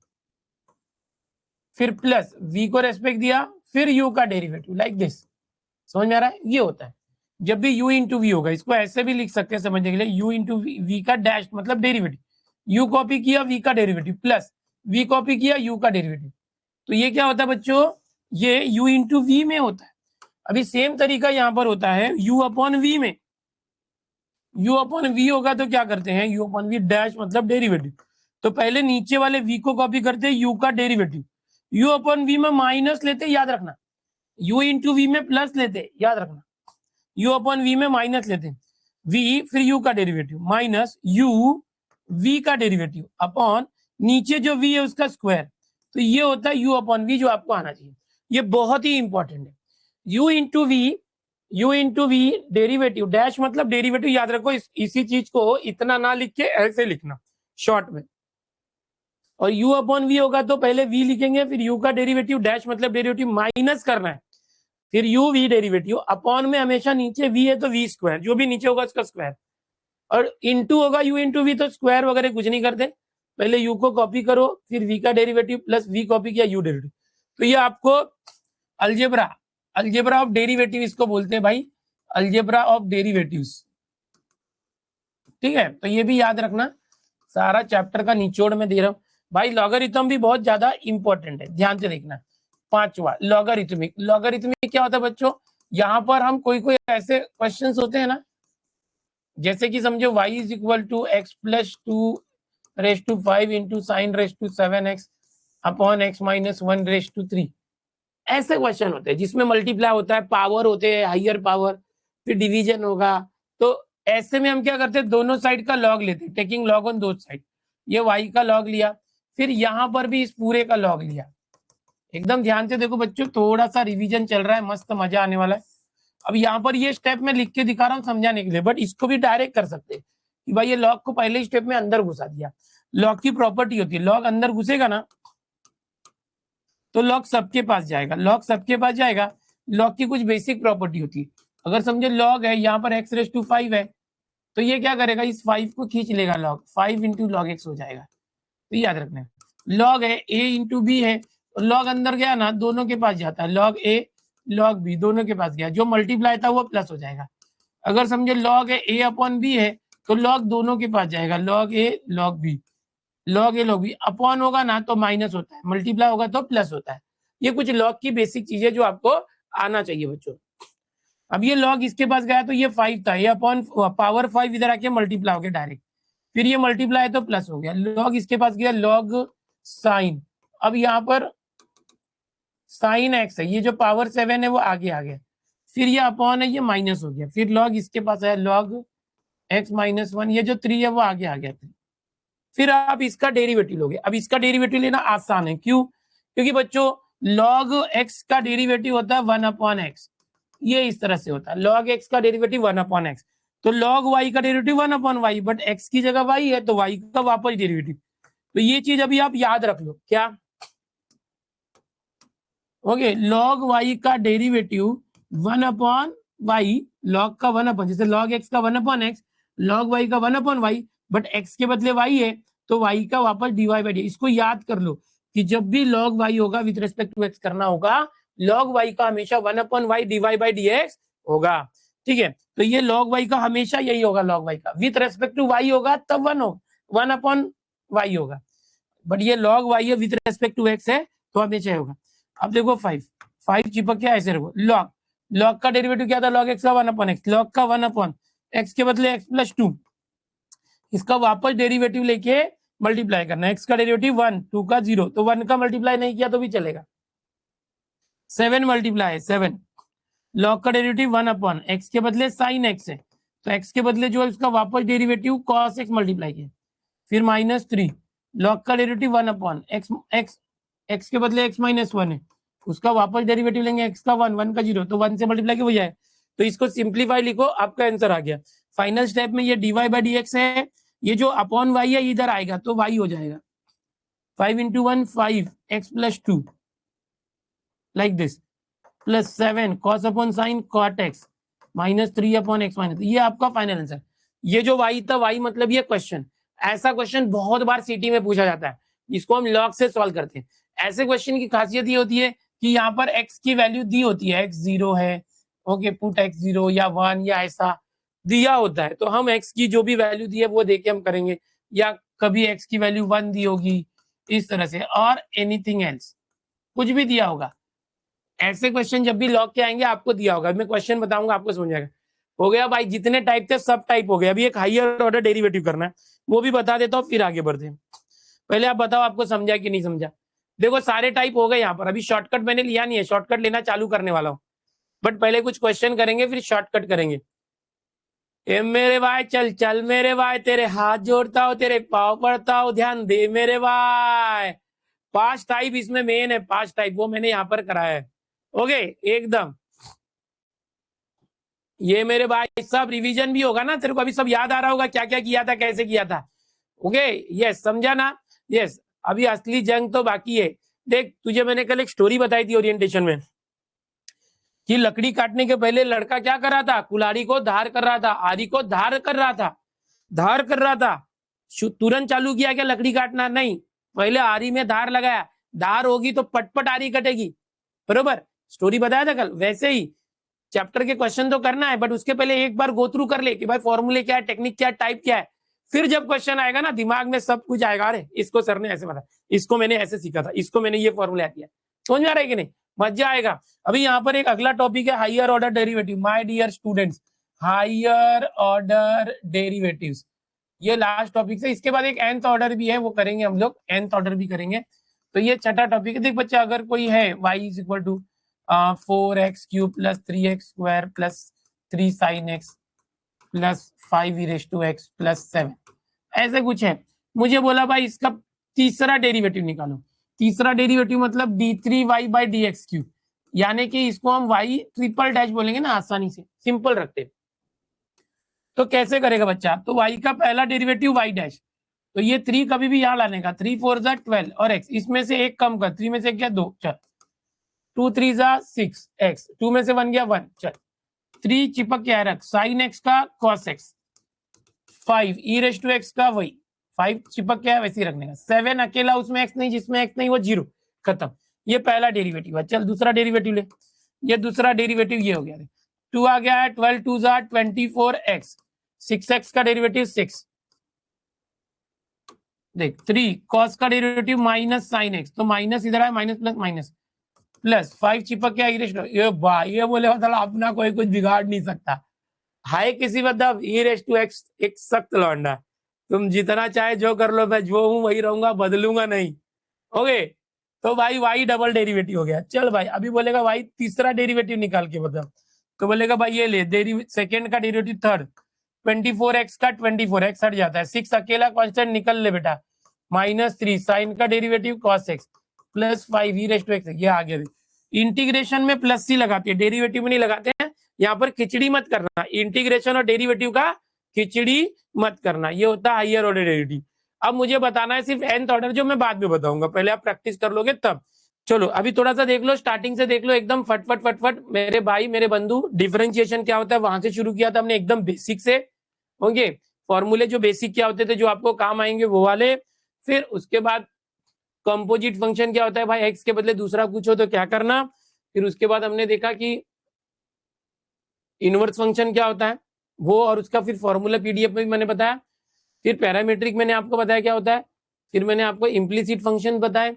फिर प्लस v को रेस्पेक्ट दिया, फिर u का डेरिवेटिव, लाइक दिस। समझ में आ रहा है? ये होता है जब भी u इंटू वी होगा। इसको ऐसे भी लिख सकते हैं समझने के लिए, u इंटू वी का डैश मतलब डेरिवेटिव, u कॉपी किया v का डेरिवेटिव, प्लस v कॉपी किया u का डेरिवेटिव। तो ये क्या होता है बच्चों, ये u इंटू वी में होता है। अभी सेम तरीका यहाँ पर होता है u अपॉन वी में। u अपॉन वी होगा तो क्या करते हैं, u अपॉन वी डैश मतलब डेरिवेटिव, तो पहले नीचे वाले v को कॉपी करते हैं u का डेरिवेटिव, u अपॉन वी में माइनस लेते, याद रखना, u इंटू वी में प्लस लेते, याद रखना, u अपॉन वी में माइनस लेते, v फिर u का डेरिवेटिव माइनस u v का डेरिवेटिव अपॉन नीचे जो v है उसका स्क्वायर। तो ये होता है u अपॉन वी, जो आपको आना चाहिए। ये बहुत ही इंपॉर्टेंट है। u into v derivative dash मतलब डेरिवेटिव, याद रखो इसी चीज को इतना ना लिख के ऐसे लिखना शॉर्ट में। और u अपॉन वी होगा तो पहले v लिखेंगे, फिर u का डेरिवेटिव डैश मतलब डेरिवेटिव माइनस करना है, फिर u v डेरिवेटिव अपॉन में हमेशा नीचे v है तो v स्क्वायर, जो भी नीचे होगा उसका स्क्वायर, और इंटू होगा u इंटू वी, तो स्क्वायर वगैरह कुछ नहीं करते, पहले u को कॉपी करो, फिर v का डेरिवेटिव प्लस v कॉपी किया u डेरिवेटिव। तो ये आपको अलजेब्रा ऑफ डेरिवेटिव इसको बोलते हैं भाई, अलजेब्रा ऑफ डेरिवेटिव्स। ठीक है, तो ये भी याद रखना, सारा चैप्टर का निचोड़ में दे रहा हूं भाई। लॉगरिथम भी बहुत ज्यादा इंपॉर्टेंट है, ध्यान से देखना। पांचवा लॉगरिथमिक क्या होता है बच्चों, यहाँ पर हम कोई ऐसे क्वेश्चंस होते हैं ना, जैसे कि समझो y is equal to x plus 2 raise to 5 into sine raise to 7x upon x minus 1 raise to 3। ऐसे क्वेश्चन होते हैं जिसमें मल्टीप्लाई होता है, पावर होते हैं, हाइयर पावर, फिर डिवीजन होगा। तो ऐसे में हम क्या करते हैं, दोनों साइड का लॉग लेते हैं, टेकिंग लॉग ऑन दो साइड। ये y का लॉग लिया, फिर यहाँ पर भी इस पूरे का लॉग लिया। एकदम ध्यान से देखो बच्चों, थोड़ा सा रिवीजन चल रहा है, मस्त मजा आने वाला है। अब यहाँ पर ये स्टेप में लिख के दिखा रहा हूँ समझाने के लिए, बट इसको भी डायरेक्ट कर सकते हैं कि भाई ये लॉग को पहले स्टेप में अंदर घुसा दिया। लॉग की प्रॉपर्टी होती है, लॉग अंदर घुसेगा ना तो लॉग सबके पास जाएगा, लॉग की कुछ बेसिक प्रॉपर्टी होती है। अगर समझे लॉग है, यहाँ पर एक्स रेस टू 5 है, तो ये क्या करेगा, इस 5 को खींच लेगा, लॉग 5 इंटू लॉग एक्स हो जाएगा। तो याद रखना, लॉग है a इंटू बी है, लॉग अंदर गया ना दोनों के पास जाता है, लॉग ए लॉग बी दोनों के पास गया, जो मल्टीप्लाई था वो प्लस हो जाएगा। अगर समझे लॉग है a अपॉन बी है, तो लॉग दोनों के पास जाएगा, लॉग ए लॉग बी, लॉग ए लॉग बी, अपॉन होगा ना तो माइनस होता है, मल्टीप्लाई होगा तो प्लस होता है। ये कुछ लॉग की बेसिक चीजें जो आपको आना चाहिए बच्चों। अब ये लॉग इसके पास गया तो ये 5 था, ये अपॉन पावर 5 इधर आके मल्टीप्लाई हो गया डायरेक्ट, फिर ये मल्टीप्लाई तो प्लस हो गया, लॉग इसके पास गया लॉग साइन। अब यहाँ पर साइन एक्स है, ये जो पावर 7 है वो आगे आ गया, फिर ये अपॉन है, ये माइनस हो गया, फिर लॉग इसके पास है लॉग एक्स माइनस 1, ये जो 3 है वो आगे आ गया 3। फिर आप इसका डेरिवेटिव लोगे। अब इसका डेरिवेटिव लेना आसान है, क्यों, क्योंकि बच्चों लॉग एक्स का डेरिवेटिव होता है 1 अपॉन एक्स, ये इस तरह से होता है, लॉग एक्स का डेरिवेटिव 1 अपॉन एक्स। तो लॉग वाई का derivative 1 upon y, but x की जगह वाई है तो वाई का वापस डेरिवेटिव। तो ये चीज अभी आप याद रख लो, क्या ओके, लॉग वाई का डेरिवेटिव 1 अपॉन वाई, लॉग का 1 अपॉन, जैसे लॉग एक्स का 1 अपॉन एक्स, लॉग वाई का 1 अपॉन वाई, बट एक्स के बदले वाई है तो वाई का वापस डीवाई बाई डी। इसको याद कर लो कि जब भी लॉग वाई होगा विद रिस्पेक्ट टू एक्स करना होगा, लॉग वाई का हमेशा 1 upon y dy by d x होगा। ठीक है, तो ये लॉग वाई का हमेशा यही होगा, लॉग वाई का विद रिस्पेक्ट टू वाई होगा तब 1 अपॉन वाई होगा, बट ये लॉग वाई है विद रिस्पेक्ट टू एक्स है तो हमेशा होगा। अब देखो 5 चिपक के ऐसे रखो, लॉग का डेरिवेटिव क्या था, लॉग एक्स का 1 अपॉन एक्स, लॉग का 1 अपॉन एक्स के बदले एक्स प्लस 2, इसका वापस डेरिवेटिव लेके मल्टीप्लाई करना, एक्स का डेरिवेटिव 1, 2 का 0, तो 1 का मल्टीप्लाई नहीं किया तो भी चलेगा, 7 मल्टीप्लाई 7, लॉग का डेरिवेटिव 1 अपॉन एक्स के बदले साइन एक्स है, तो एक्स के बदले जो है उसका वापस डेरिवेटिव कॉस एक्स मल्टीप्लाई किया, फिर -3, लॉग का डेरिवेटिव 1 अपॉन एक्स के बदले एक्स माइनस 1 है, उसका वापस डेरिवेटिव लेंगे, एक्स का 1, 1 का 0, तो 1 से मल्टीप्लाई किया हो जाए, तो इसको सिंप्लीफाई लिखो, आपका आंसर आ गया। फाइनल स्टेप में ये dy बाई dx है, ये जो अपॉन y है इधर आएगा तो y हो जाएगा 5 into 1 5 x plus 2 like this plus 7 cos upon sin cot x minus 3 upon x minus, ये आपका फाइनल आंसर। ये जो y था y मतलब ये क्वेश्चन, ऐसा क्वेश्चन बहुत बार सीटी में पूछा जाता है, इसको हम लॉग से सॉल्व करते हैं। ऐसे क्वेश्चन की खासियत ये होती है कि यहाँ पर x की वैल्यू दी होती है, x 0 है, ओके, पुट x 0 या 1 या ऐसा दिया होता है, तो हम x की जो भी वैल्यू दी है वो देके हम करेंगे, या कभी x की वैल्यू 1 दी होगी इस तरह से, और एनीथिंग एल्स कुछ भी दिया होगा। ऐसे क्वेश्चन जब भी लॉग के आएंगे आपको दिया होगा, मैं क्वेश्चन बताऊंगा आपको समझ आएगा। हो गया भाई, जितने टाइप थे सब टाइप हो गया। अभी एक हायर ऑर्डर डेरिवेटिव करना है, वो भी बता देता हूँ फिर आगे बढ़ते हैं। पहले आप बताओ आपको समझा कि नहीं समझा। देखो सारे टाइप हो गए यहाँ पर, अभी शॉर्टकट मैंने लिया नहीं है, शॉर्टकट लेना चालू करने वाला हूँ, बट पहले कुछ क्वेश्चन करेंगे फिर शॉर्टकट करेंगे। ए मेरे भाई चल चल मेरे भाई, तेरे हाथ जोड़ता हूँ, तेरे पाँव पड़ता हूँ, ध्यान दे मेरे भाई। 5 टाइप इसमें मेन है, 5 टाइप वो मैंने यहाँ पर कराया है। ओके एकदम, ये मेरे भाई सब रिवीजन भी होगा ना, तेरे को अभी सब याद आ रहा होगा क्या क्या किया था, कैसे किया था। ओके यस, समझा ना। यस, अभी असली जंग तो बाकी है। देख तुझे मैंने कल एक स्टोरी बताई थी ओरिएंटेशन में, कि लकड़ी काटने के पहले लड़का क्या कर रहा था, कुल्हाड़ी को धार कर रहा था, आरी को धार कर रहा था, धार कर रहा था। तुरंत चालू किया क्या लकड़ी काटना, नहीं, पहले आरी में धार लगाया, धार होगी तो पटपट आरी कटेगी, बरोबर। स्टोरी बताया था कल, वैसे ही चैप्टर के क्वेश्चन तो करना है, बट उसके पहले एक बार गो थ्रू कर ले कि भाई फॉर्मूले क्या है, टेक्निक क्या है, टाइप क्या है, फिर जब क्वेश्चन आएगा ना दिमाग में सब कुछ आएगा। अरे इसको सर ने ऐसे बताया, इसको मैंने ऐसे सीखा था, इसको मैंने ये फॉर्मूला दिया, समझ में आ रहा है कि नहीं, मजा आएगा। अभी यहाँ पर एक अगला टॉपिक है higher order derivative. My dear students, higher order derivatives, ये लास्ट टॉपिक है। इसके बाद एक nth ऑर्डर भी है, वो करेंगे हम लोग, nth ऑर्डर भी करेंगे। तो ये छठा टॉपिक है। देख बच्चा, अगर कोई है y is equal to 4x cube plus 3x square plus 3 sine x plus 5 e raise to x plus 7, ऐसे कुछ है, मुझे बोला भाई इसका तीसरा डेरिवेटिव निकालो। तीसरा डेरिवेटिव मतलब d3y by d x cube, यानी कि इसको हम y ट्रिपल डैश बोलेंगे ना, आसानी से सिंपल रखते। तो कैसे करेगा बच्चा, तो y का पहला डेरिवेटिव y डैश, तो ये 3 कभी भी यहाँ लाने का, 3 4 जा 12 और x, इसमें से एक कम कर, 3 में से क्या 2, चल 2 3 जा 6 x, 2 में से 1 गया 1, चल 3 चिपक क्या रख, साइन x का cos x, 5 e raise to x का वही 5 चिपक क्या है वैसे ही रखने का, 7 अकेला उसमें x नहीं, जिसमें x नहीं वो 0, खत्म। ये पहला डेरिवेटिव है। चल दूसरा डेरिवेटिव ले, ये दूसरा डेरिवेटिव ये हो गया, 2 आ गया है, 12 2 जा 24x, 6x का डेरिवेटिव 6, देख 3 cos का डेरिवेटिव माइनस साइन x, तो माइनस इधर है, माइनस प्लस माइनस प्लस 5 चिपक क्या, ये भाई ये बोले मतलब अपना कोई कुछ बिगाड़ नहीं सकता, हाय किसी मतलब ई रेस टू एक्स एक सख्त लौंडा, तुम जितना चाहे जो कर लो, मैं जो हूं वही रहूंगा, बदलूंगा नहीं। ओके, तो भाई वाई डबल डेरिवेटिव हो गया। चल भाई अभी बोलेगा भाई तीसरा डेरिवेटिव निकाल के बता, तो बोलेगा भाई ये ले, सेकेंड का डेरिवेटिव थर्ड, 24x का 24x हट जाता है, 6 अकेला कांस्टेंट निकल ले बेटा, माइनस 3 साइन का derivative cos x plus 5 e raise to x, ये आ गया। इंटीग्रेशन में प्लस सी लगाते हैं, डेरिवेटिव में नहीं लगाते हैं, यहाँ पर खिचड़ी मत करना, इंटीग्रेशन और डेरिवेटिव का खिचड़ी मत करना, ये होता है हायर ऑर्डर डेरिवेटिव। अब मुझे बताना है सिर्फ nth ऑर्डर, जो मैं बाद में बताऊंगा, पहले आप प्रैक्टिस कर लोगे तब। चलो अभी थोड़ा सा देख लो, स्टार्टिंग से देख लो एकदम फटफट फटफट मेरे भाई मेरे बंधु। डिफरेंशिएशन क्या होता है वहां से शुरू किया था हमने, एकदम बेसिक से होंगे फॉर्मूले, जो बेसिक क्या होते थे जो आपको काम आएंगे वो वाले। फिर उसके बाद कंपोजिट फंक्शन क्या होता है भाई, एक्स के बदले दूसरा कुछ हो तो क्या करना। फिर उसके बाद हमने देखा कि इनवर्स फंक्शन क्या होता है वो, और उसका फिर फॉर्मूला पीडीएफ में भी मैंने बताया। फिर पैरामीट्रिक मैंने आपको बताया क्या होता है, फिर मैंने आपको इम्प्लीसिट फंक्शन बताया।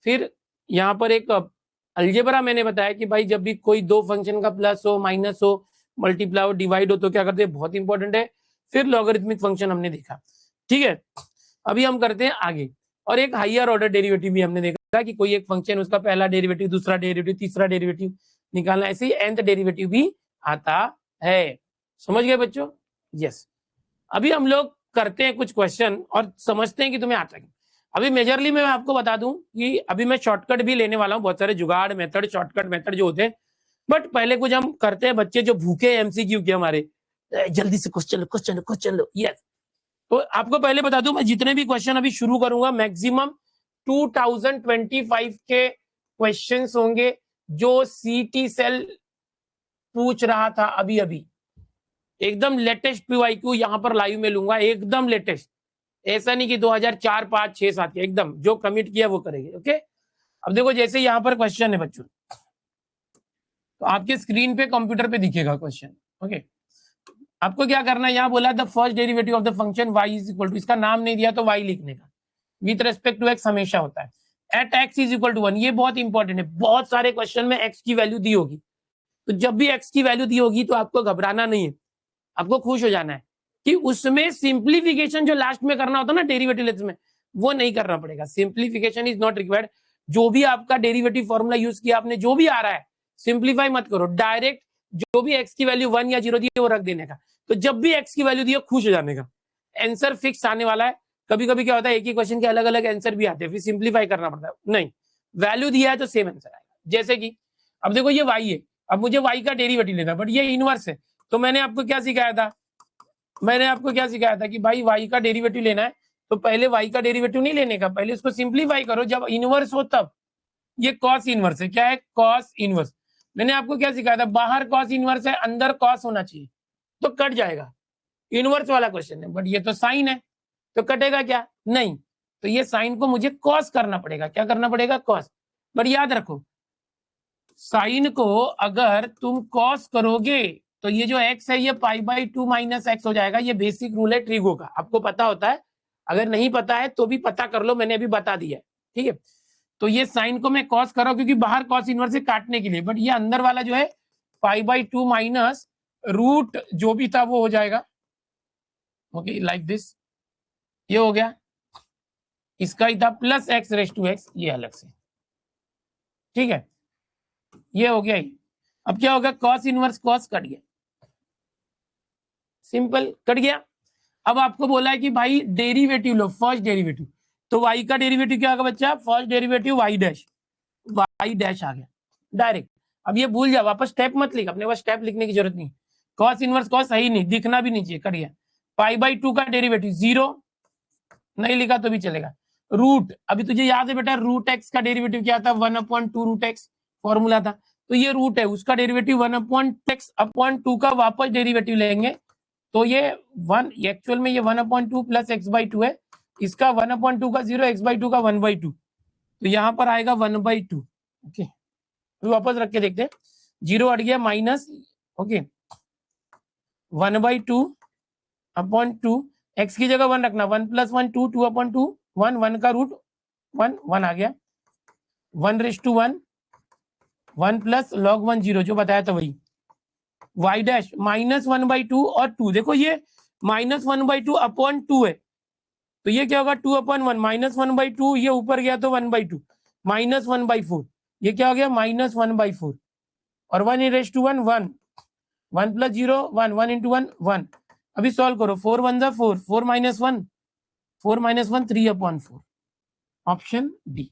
फिर यहाँ पर एक अलजेब्रा मैंने बताया कि भाई जब भी कोई दो फंक्शन का प्लस हो माइनस हो मल्टीप्लाई हो डिवाइड हो तो क्या करते हैं, बहुत इंपॉर्टेंट है। फिर लॉगरिथमिक फंक्शन हमने देखा, ठीक है। अभी हम करते हैं आगे, और एक हायर ऑर्डर डेरिवेटिव भी हमने देखा कि कोई एक फंक्शन उसका पहला डेरिवेटिव दूसरा डेरिवेटिव तीसरा डेरिवेटिव निकालना, ऐसे ही nth डेरिवेटिव भी आता है। समझ गए बच्चों? यस। अभी हम लोग करते हैं कुछ क्वेश्चन और समझते हैं कि तुम्हें आता है। अभी मेजरली मैं आपको बता दूं कि अभी मैं शॉर्टकट भी लेने वाला हूं, बहुत सारे जुगाड़ मेथड शॉर्टकट मेथड जो होते हैं बट पहले कुछ हम करते हैं, बच्चे जो भूखे एमसीक्यू के हमारे, जल्दी से क्वेश्चन लो। यस, तो आपको पहले बता दूं, मैं जितने भी क्वेश्चन अभी शुरू करूंगा मैक्सिमम 2025 के क्वेश्चंस होंगे जो सीटी सेल पूछ रहा था अभी अभी। एकदम लेटेस्ट पीवाईक्यू यहां पर लाइव में लूंगा, एकदम लेटेस्ट। ऐसा नहीं कि 2004, 5, 6, 7 के, एकदम जो कमिट किया वो करेंगे। ओके, अब देखो जैसे यहां पर क्वेश्चन है बच्चों, तो आपके स्क्रीन पे कंप्यूटर पे दिखेगा क्वेश्चन। ओके, आपको क्या करना है, यहाँ बोला the first derivative of the function y is equal to, इसका नाम नहीं दिया तो y लिखने का, विथ रेस्पेक्ट टू x हमेशा होता है, at x is equal to 1। ये बहुत इंपॉर्टेंट है, बहुत सारे क्वेश्चन में x की वैल्यू दी होगी, तो जब भी x की वैल्यू दी होगी तो आपको घबराना नहीं है, आपको खुश हो जाना है कि उसमें सिंप्लीफिकेशन जो लास्ट में करना होता है ना डेरिवेटिव में, वो नहीं करना पड़ेगा। Simplification is not required. जो भी आपका डेरिवेटिव फॉर्मूला यूज किया आपने, जो भी आ रहा है, सिंप्लीफाई मत करो, डायरेक्ट जो भी x की वैल्यू 1 या 0 दी है वो रख देने का। तो जब भी x की वैल्यू दी है खुश हो जाने का, आंसर फिक्स आने वाला है। कभी कभी क्या होता है, एक ही क्वेश्चन के अलग अलग आंसर भी आते हैं, फिर सिंप्लीफाई करना पड़ता है। नहीं, वैल्यू दिया है तो सेम आंसर आएगा। जैसे कि अब देखो ये y है, अब मुझे y का डेरिवेटिव लेना, बट ये इनवर्स है, तो मैंने आपको क्या सिखाया था, कि भाई y का डेरिवेटिव लेना है तो पहले y का डेरिवेटिव नहीं लेने का, पहले उसको सिंप्लीफाई करो, जब इनवर्स हो तब। ये कॉस इनवर्स है, क्या है, कॉस इनवर्स। मैंने आपको क्या सिखाया था, बाहर कॉस इनवर्स है, अंदर कॉस होना चाहिए, तो कट जाएगा। इनवर्स वाला क्वेश्चन है, बट ये तो साइन है, तो कटेगा क्या, नहीं। तो ये साइन को मुझे कॉस करना पड़ेगा, क्या करना पड़ेगा, कॉस। बट याद रखो, साइन को अगर तुम कॉस करोगे तो ये जो x है ये π/2 माइनस एक्स हो जाएगा। ये बेसिक रूल है ट्रिगो का, आपको पता होता है, अगर नहीं पता है तो भी पता कर लो, मैंने अभी बता दिया है। ठीक है, तो ये साइन को मैं कॉस कर रहा हूं क्योंकि बाहर कॉस इनवर्स से काटने के लिए, बट ये अंदर वाला जो है π/2 माइनस रूट जो भी था वो हो जाएगा। ओके, लाइक दिस, ये हो गया, इसका ही था plus x raise to x, ये अलग से। ठीक है, ये हो गया ही। अब क्या होगा, कॉस इनवर्स कॉस कट गया, सिंपल कट गया। अब आपको बोला है कि भाई डेरिवेटिव लो, फर्स्ट डेरिवेटिव, तो y का डेरिवेटिव क्या होगा बच्चा, first derivative y dash, y dash आ गया डायरेक्ट। अब ये भूल जाओ, वापस स्टेप मत लिख, अपने पास स्टेप लिखने की जरूरत नहीं। कॉस इनवर्स कॉस सही नहीं, दिखना भी नहीं चाहिए, कट गया। π/2 का डेरिवेटिव 0, नहीं लिखा तो भी चलेगा। रूट, अभी तुझे याद है बेटा, रूट एक्स का डेरिवेटिव क्या था, 1/2 रूट एक्स फॉर्मूला था, तो ये रूट है, उसका डेरिवेटिव 1/x/2 का वापस डेरिवेटिव लेंगे, तो ये 1 एक्चुअल में ये 1/2 प्लस x/2 है, इसका 1/2 का 0, x/2 का 1/2, तो यहाँ पर आएगा 1/2। ओके, तो वापस रख के देखते हैं, 0 हट गया, माइनस, ओके, 1/2/2, x की जगह 1 रखना, 1 + 1 2, 2/2 1, 1 का रूट 1, 1 आ गया, 1/1, 1 प्लस log 1 0, जो बताया था वही, y डैश -1/2 और 2, देखो ये -1/2/2 है, तो ये क्या होगा, 2/1, -1/2, ये ऊपर गया तो 1/2, -1/4, ये क्या हो गया, -1/4, और 1 1, 1 + 0 1, 1 × 1 1। अभी सॉल्व करो, 4 1 जा 4, 4 - 1, 4 - 1 3/4, option D.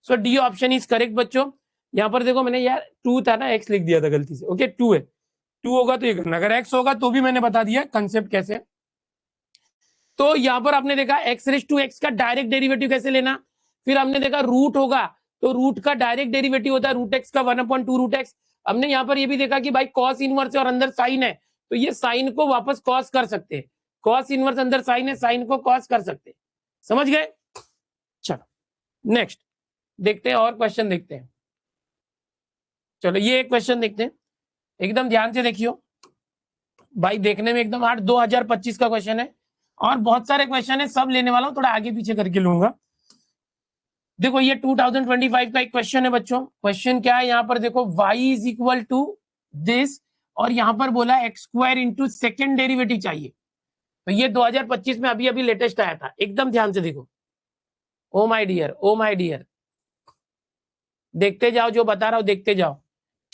So D option is correct बच्चों। यहाँ पर देखो मैंने यार 2 था ना, x लिख दिया था गलती से। ओके, 2 है, 2 होगा तो ये करना, अगर x होगा तो भी मैंने बता दिया कंसेप्ट कैसे। तो यहाँ पर आपने देखा x⁻x का डायरेक्ट डेरिवेटिव कैसे लेना, फिर हमने देखा रूट होगा तो रूट का डायरेक्ट डेरिवेटिव होता है रूट x का 1/2 रूट x। हमने यहाँ पर ये भी देखा कि भाई कॉस इनवर्स है और अंदर साइन है, तो ये साइन को वापस कॉस कर सकते हैं, कॉस इनवर्स अंदर साइन है, साइन को कॉस कर सकते हैं, समझ गए। चलो नेक्स्ट देखते हैं, और क्वेश्चन देखते हैं। चलो ये एक क्वेश्चन देखते हैं, एकदम ध्यान से देखियो भाई, देखने में एकदम 2025 का क्वेश्चन है, और बहुत सारे क्वेश्चन है, सब लेने वाला हूं, थोड़ा आगे पीछे करके लूंगा। देखो ये 2025 का एक क्वेश्चन है बच्चों। क्वेश्चन क्या है यहाँ पर देखो, y is equal to this, और यहाँ पर बोला x² इंटू सेकेंड डेरिवेटिव चाहिए। तो ये 2025 में अभी अभी लेटेस्ट आया था, एकदम ध्यान से देखो। Oh my dear, oh my dear, देखते जाओ, जो बता रहा हूं देखते जाओ,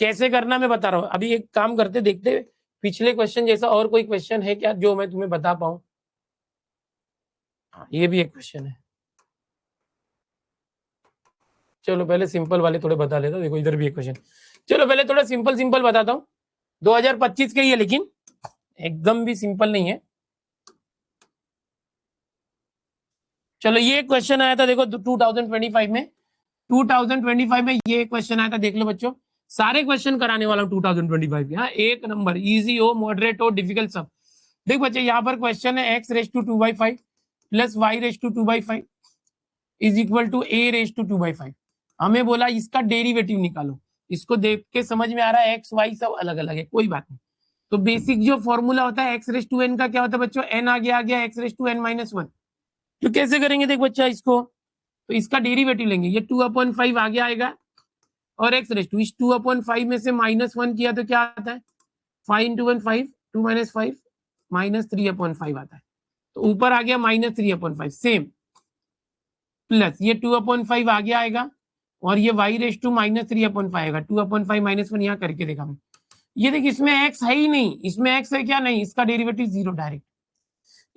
कैसे करना मैं बता रहा हूं। अभी एक काम करते, देखते पिछले क्वेश्चन जैसा और कोई क्वेश्चन है क्या जो मैं तुम्हें बता पाऊं। हाँ, ये भी एक क्वेश्चन है, चलो पहले सिंपल वाले थोड़े बता लेता। देखो इधर भी एक क्वेश्चन, चलो पहले थोड़ा सिंपल सिंपल बताता हूँ, 2025 के ही है लेकिन एकदम भी सिंपल नहीं है। चलो ये क्वेश्चन आया था देखो 2025 में, 2025 में ये क्वेश्चन आया था, देख लो बच्चों, सारे क्वेश्चन कराने वाला हूँ 2025 के। हाँ, एक नंबर, इजी हो, मॉडरेट हो, डिफिकल्ट, सब। देख बच्चे यहाँ पर क्वेश्चन है x⁵2/5 plus y⁵2/5 is equal to a⁵2/5। हमें बोला इसका डेरिवेटिव निकालो। इसको देख के समझ में आ रहा है एक्स वाई सब अलग अलग है, कोई बात नहीं। तो बेसिक जो फॉर्मूला होता है x⁵n का क्या होता है बच्चों, n आ गया x⁵n-1। तो कैसे करेंगे देख बच्चा इसको, तो इसका डेरिवेटिव लेंगे, ये 2/5 आगे आएगा और इस 2/5 में से -1 किया तो क्या आता है, 5 × 1 5, 2 - 5 -3/5 आता है। तो ऊपर आ गया -3/5 सेम, प्लस ये 2/5 आगे आएगा और ये y⁻³ आएगा, 2/5 -1 यहाँ करके देखा मैं। ये देख इसमें x है ही नहीं, इसमें x है क्या, नहीं, इसका डेरिवेटिव 0 डायरेक्ट।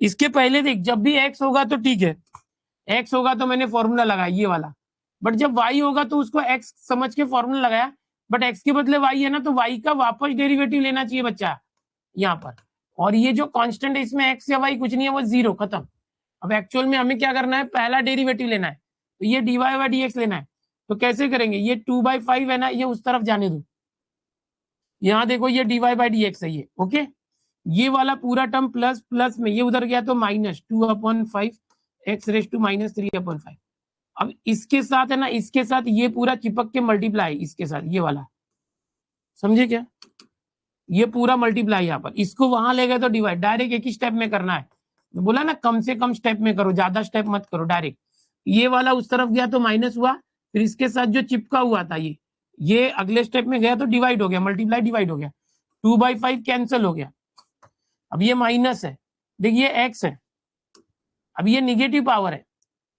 इसके पहले देख जब भी x होगा तो ठीक है, x होगा तो मैंने फॉर्मूला लगाया ये वाला, बट जब y होगा तो उसको x समझ के फॉर्मूला लगाया, बट x के बदले y है ना, तो y का वापस डेरिवेटिव लेना चाहिए बच्चा यहाँ पर। और ये जो कांस्टेंट है इसमें x या y कुछ नहीं है, वो 0, खत्म। अब एक्चुअल में हमें क्या करना है, पहला डेरिवेटिव लेना है, तो ये dy/dx लेना है। तो कैसे करेंगे, ये 2/5 है ना, ये उस तरफ जाने दो, यहाँ देखो ये dy/dx है ये, ओके। ये वाला पूरा टर्म प्लस प्लस में ये उधर गया तो -2/5 x⁻³ अब इसके साथ है ना, इसके साथ ये पूरा चिपक के मल्टीप्लाई, इसके साथ ये वाला, समझे क्या, ये पूरा मल्टीप्लाई यहाँ पर, इसको वहां ले गए तो डिवाइड, डायरेक्ट एक ही स्टेप में करना है। बोला ना कम से कम स्टेप में करो, ज्यादा स्टेप मत करो, डायरेक्ट। ये वाला उस तरफ गया तो माइनस हुआ, फिर इसके साथ जो चिपका हुआ था ये अगले स्टेप में गया तो डिवाइड हो गया, मल्टीप्लाई डिवाइड हो गया, 2/5 कैंसिल हो गया। अब ये माइनस है, देखिए एक्स है, अब ये निगेटिव पावर है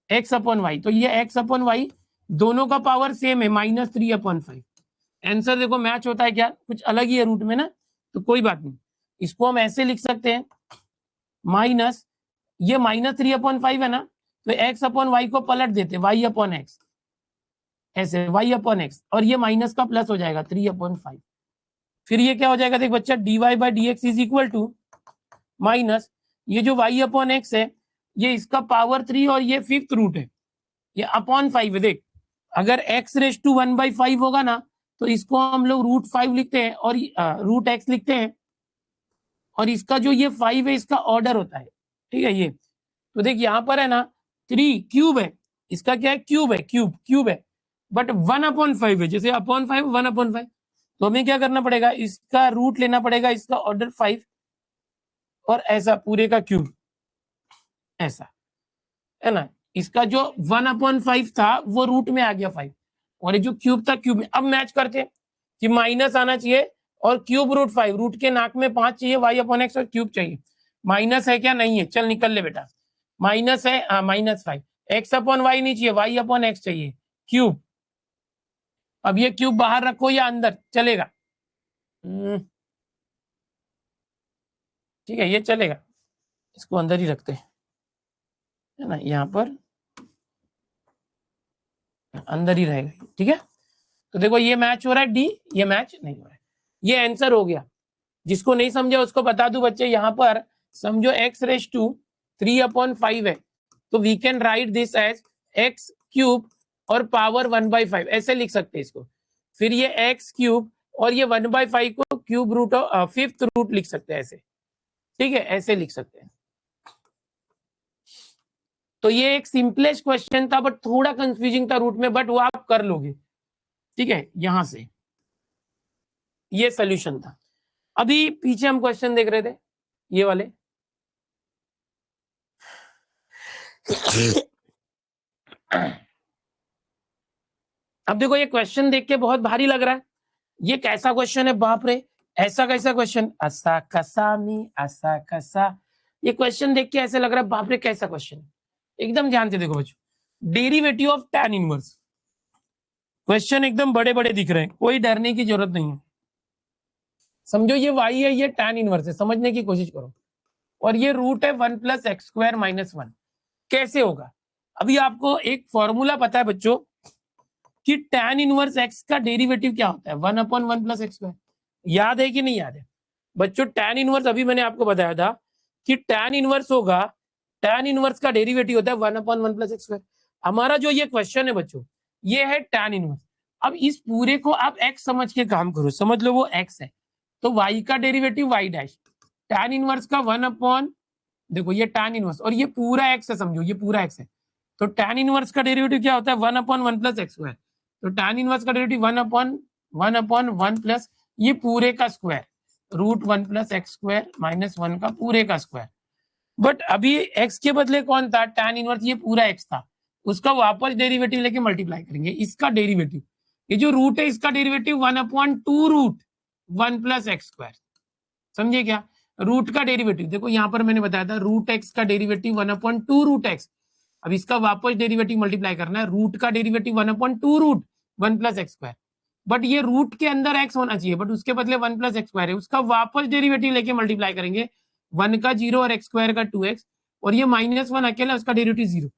x/y, तो ये x/y दोनों का पावर सेम है, -3/5। आंसर देखो मैच होता है क्या, कुछ अलग ही है रूट में ना, तो कोई बात नहीं, इसको हम ऐसे लिख सकते हैं, माइनस ये -3/5 है ना, तो x/y को पलट देते y/x, ऐसे y/x, और ये माइनस का प्लस हो जाएगा 3/5। फिर ये क्या हो जाएगा देख बच्चा, dy/dx is equal to minus ये जो y/x है, ये इसका पावर 3 और ये 5th रूट है, ये अपॉन 5 है। देख अगर x⁵1/5 होगा ना, तो इसको हम लोग √5 लिखते हैं और √x लिखते हैं, और इसका जो ये 5 है इसका ऑर्डर होता है, ठीक है। ये तो देख यहाँ पर है ना 3 क्यूब है, इसका क्या है, क्यूब है, क्यूब है, बट 1/5 है, जैसे अपॉन 5 1/5, तो हमें क्या करना पड़ेगा, इसका रूट लेना पड़ेगा, इसका ऑर्डर 5 और ऐसा पूरे का क्यूब, ऐसा है ना। इसका जो 1/5 था वो रूट में आ गया 5, और ये जो क्यूब था क्यूब में। अब मैच करते कि माइनस आना चाहिए और क्यूब √5, रूट के नाक में 5 चाहिए, y/x और क्यूब चाहिए। माइनस है क्या, नहीं है, चल निकल ले बेटा, माइनस है, हाँ -5, x/y नहीं चाहिए, y/x चाहिए, क्यूब। अब ये क्यूब बाहर रखो या अंदर चलेगा, ठीक है, ये चलेगा, इसको अंदर ही रखते हैं, है ना, यहाँ पर अंदर ही रहेगा, ठीक है। तो देखो ये मैच हो रहा है डी, ये मैच नहीं हो रहा है, ये आंसर हो गया। जिसको नहीं समझा उसको बता दूं बच्चे, यहाँ पर समझो x⁵3/5 है, तो we can write this as x³ और पावर 1/5, ऐसे लिख सकते हैं इसको। फिर ये x³ और ये 1/5 को क्यूब रूट और 5th रूट लिख सकते हैं ऐसे, ठीक है, ऐसे लिख सकते हैं। तो ये एक सिंपलेस्ट क्वेश्चन था, बट थोड़ा कंफ्यूजिंग था रूट में, बट वो आप कर लोगे, ठीक है। यहां से ये सोल्यूशन था। अभी पीछे हम क्वेश्चन देख रहे थे ये वाले, अब देखो ये क्वेश्चन देख के बहुत भारी लग रहा है, ये कैसा क्वेश्चन है, बाप रे, ऐसा कैसा क्वेश्चन, असा कसा मी असा कसा, ये क्वेश्चन देख के ऐसे लग रहा है बाप रे कैसा क्वेश्चन। एकदम ध्यान से देखो बच्चों, derivative of tan inverse, question एकदम बड़े बड़े दिख रहे हैं, कोई डरने की जरूरत नहीं है। समझो ये y है, ये tan इनवर्स है, समझने की कोशिश करो, और ये रूट है 1 + x² - 1, कैसे होगा। अभी आपको एक फॉर्मूला पता है बच्चों, कि tan इनवर्स x का डेरिवेटिव क्या होता है 1/1 प्लस एक्स स्क्वायर। याद है कि नहीं याद है बच्चों? tan इनवर्स अभी मैंने आपको बताया था कि tan इनवर्स होगा, tan इनवर्स का डेरिवेटिव होता है 1/1 प्लस एक्स स्क्वायर। हमारा जो ये क्वेश्चन है बच्चों, ये है tan इनवर्स। अब इस पूरे को आप x समझ के काम करो, समझ लो वो x है, तो y का derivative y dash, tan inverse का 1/, देखो ये tan इनवर्स और ये पूरा x है, समझो ये पूरा x है, तो tan इनवर्स का डेरिवेटिव क्या होता है 1/1 प्लस एक्स स्क्वायर। तो tan इनवर्स का डेरिवेटिव 1/1 प्लस ये पूरे का square √1 plus x square minus 1 का पूरे का स्क्वायर। बट अभी x के बदले कौन था tan इनवर्स, ये पूरा x था, उसका वापस डेरिवेटिव लेके मल्टीप्लाई करेंगे। इसका डेरिवेटिव, ये जो रूट है इसका डेरिवेटिव 1/2√1 प्लस एक्स स्क्वायर। समझे क्या? रूट का डेरिवेटिव देखो यहाँ पर मैंने बताया था √x का डेरिवेटिव 1/2√x। अब इसका वापस डेरिवेटिव मल्टीप्लाई करना है, रूट का derivative 1/2√1 plus x square. But ये रूट के अंदर x होना चाहिए, बट उसके बदले 1 प्लस एक्स स्क्वायर है, उसका वापस डेरिवेटिव लेके मल्टीप्लाई करेंगे, 1 का 0 और एक्स स्क्वायर का 2x, और ये -1 अकेला, उसका डेरिवेटिव 0।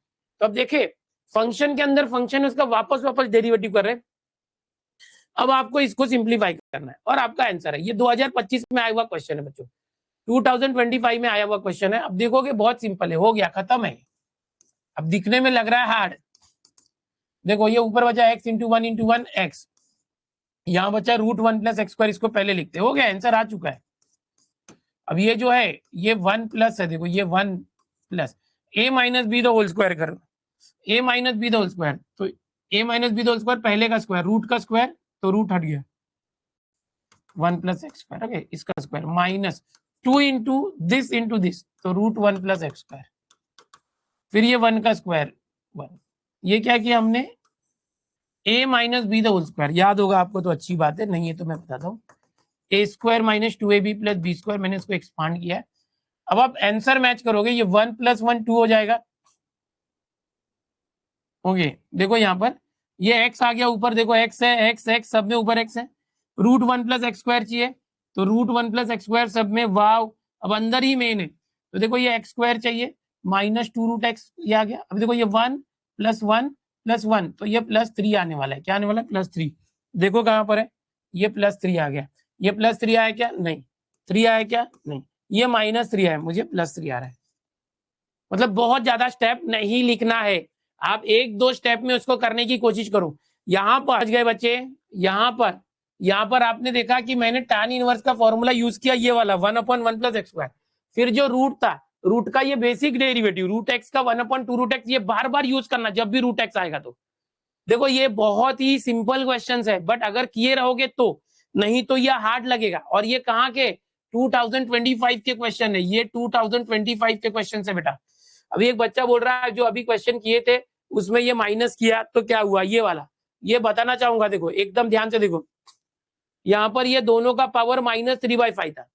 तो अब देखे फंक्शन के अंदर फंक्शन उसका वापस डेरिवेटिव कर रहे हैं। अब आपको इसको सिंप्लीफाई करना है और आपका आंसर है, ये 2025 में आया हुआ क्वेश्चन है बच्चों, 2025 में आया हुआ क्वेश्चन है। अब देखोगे बहुत सिंपल है, हो गया, खत्म है। अब दिखने में लग रहा है हार्ड, देखो ये ऊपर बचा x × 1 × 1 x, यहाँ बचा √1 प्लस एक्स स्क्वायर, इसको पहले लिखते हो गया, आंसर आ चुका है। अब ये जो है ये 1 प्लस है, देखो ये 1 plus a minus b the whole square करो, a minus b the whole square, तो a minus b the whole square पहले का स्क्वायर, रूट का स्क्वायर, तो रूट हट गया, 1 प्लस एक्स स्क्वायर, ओके, इसका स्क्वायर माइनस 2 इंटू दिस, तो √1 प्लस एक्स स्क्वायर, फिर ये 1 का स्क्वायर 1, ये क्या किया हमने a minus b the whole square, याद होगा आपको तो अच्छी बात है, नहीं है तो मैं बताता हूँ, a square minus 2ab plus b square, मैंने इसको एक्सपांड किया है। अब आप आंसर मैच करोगे, ये 1 + 1 2 हो जाएगा, ओके। देखो यहाँ पर ये x आ गया ऊपर, देखो x है, x सब में ऊपर x है, √1 प्लस एक्स स्क्वायर चाहिए, तो √1 प्लस एक्स स्क्वायर सब में, वाव, अब अंदर ही मेन है, तो देखो ये एक्स स्क्वायर चाहिए, -2√x ये आ गया। अब देखो ये 1 + 1 + 1, तो ये +3 आने वाला है, क्या आने वाला है +3, देखो कहाँ पर है, ये +3 आ गया, ये +3 आया क्या, नहीं, 3 आया क्या, नहीं, ये -3 आया, मुझे +3 आ रहा है। मतलब बहुत ज्यादा स्टेप नहीं लिखना है, आप 1-2 स्टेप में उसको करने की कोशिश करो। यहाँ पर गए बच्चे, यहाँ पर आपने देखा कि मैंने tan इनवर्स का फॉर्मूला यूज किया, ये वाला 1/1 प्लस एक्स स्क्वायर, फिर जो रूट था, रूट का ये बेसिक डेरिवेटिव √x का 1/2√x, ये बार बार यूज करना जब भी √x आएगा तो। देखो ये बहुत ही सिंपल क्वेश्चन है, बट अगर किए रहोगे तो, नहीं तो ये हार्ड लगेगा। और ये कहाँ के 2025 के क्वेश्चन है, ये 2025 के क्वेश्चन है बेटा। अभी एक बच्चा बोल रहा है जो अभी क्वेश्चन किए थे उसमें ये माइनस किया तो क्या हुआ, ये वाला, ये बताना चाहूंगा, देखो एकदम ध्यान से देखो, यहाँ पर ये दोनों का पावर -3/5 था,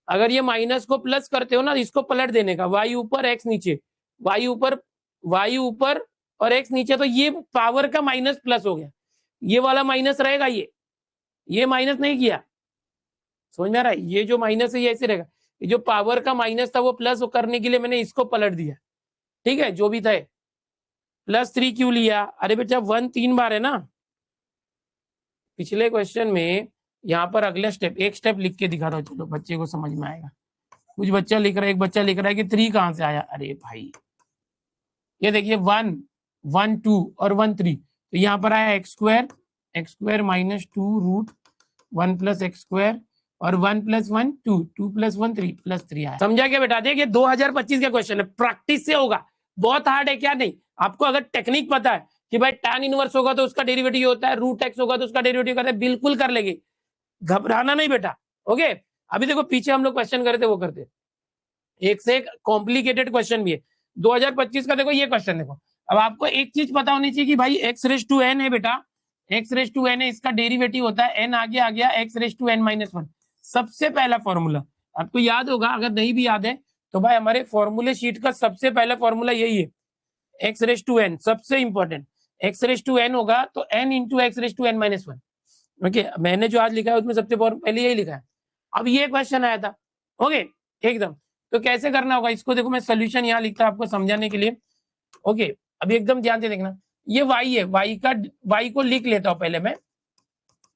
अगर ये माइनस को प्लस करते हो ना, इसको पलट देने का, y ऊपर x नीचे, y ऊपर और x नीचे, तो ये पावर का माइनस प्लस हो गया, ये वाला माइनस रहेगा, ये माइनस नहीं किया, समझ में आ रहा है, ये जो माइनस है ये ऐसे रहेगा, ये जो पावर का माइनस था वो प्लस करने के लिए मैंने इसको पलट दिया, ठीक है, जो भी था। +3 क्यों लिया, अरे बेटा 1 3 बार है ना, पिछले क्वेश्चन में, यहाँ पर अगला स्टेप, एक स्टेप लिख के दिखा दो, चलो बच्चे को समझ में आएगा। कुछ बच्चा लिख रहा है, एक बच्चा लिख रहा है कि 3 कहाँ से आया, अरे भाई ये देखिए 1 1 2 और 1 3, तो यहाँ पर आया x square -2√1 plus x square, और 1 + 1 2 2 + 1 3 +3 आया। समझा क्या बेटा? देखिए 2025 का क्वेश्चन है, प्रैक्टिस से होगा, बहुत हार्ड है क्या, नहीं, आपको अगर टेक्निक पता है कि भाई tan इनवर्स होगा तो उसका डेरिवेटिव होता है, √x होगा तो उसका डेरिवेटिव करता है, बिल्कुल कर लेंगे, घबराना नहीं बेटा, ओके। अभी देखो पीछे हम लोग क्वेश्चन करते वो करते, एक से एक कॉम्प्लिकेटेड क्वेश्चन भी है 2025 का। देखो ये क्वेश्चन देखो, अब आपको एक चीज पता होनी चाहिए कि भाई x⁻n है बेटा, x⁻n है, इसका डेरिवेटिव होता है n, आगे आ गया x⁻n-1, सबसे पहला फॉर्मूला आपको याद होगा, अगर नहीं भी याद है तो भाई हमारे फॉर्मूले शीट का सबसे पहला फॉर्मूला यही है, x⁻n, सबसे इंपॉर्टेंट, x⁻n होगा तो n × x⁻n-1, ओके। मैंने जो आज लिखा है उसमें सबसे पहले यही लिखा है। अब ये क्वेश्चन आया था, ओके, एकदम, तो कैसे करना होगा इसको, देखो मैं सोल्यूशन यहाँ लिखता हूँ आपको समझाने के लिए, ओके। अभी एकदम ध्यान से देखना, ये वाई है, वाई को लिख लेता हूं पहले मैं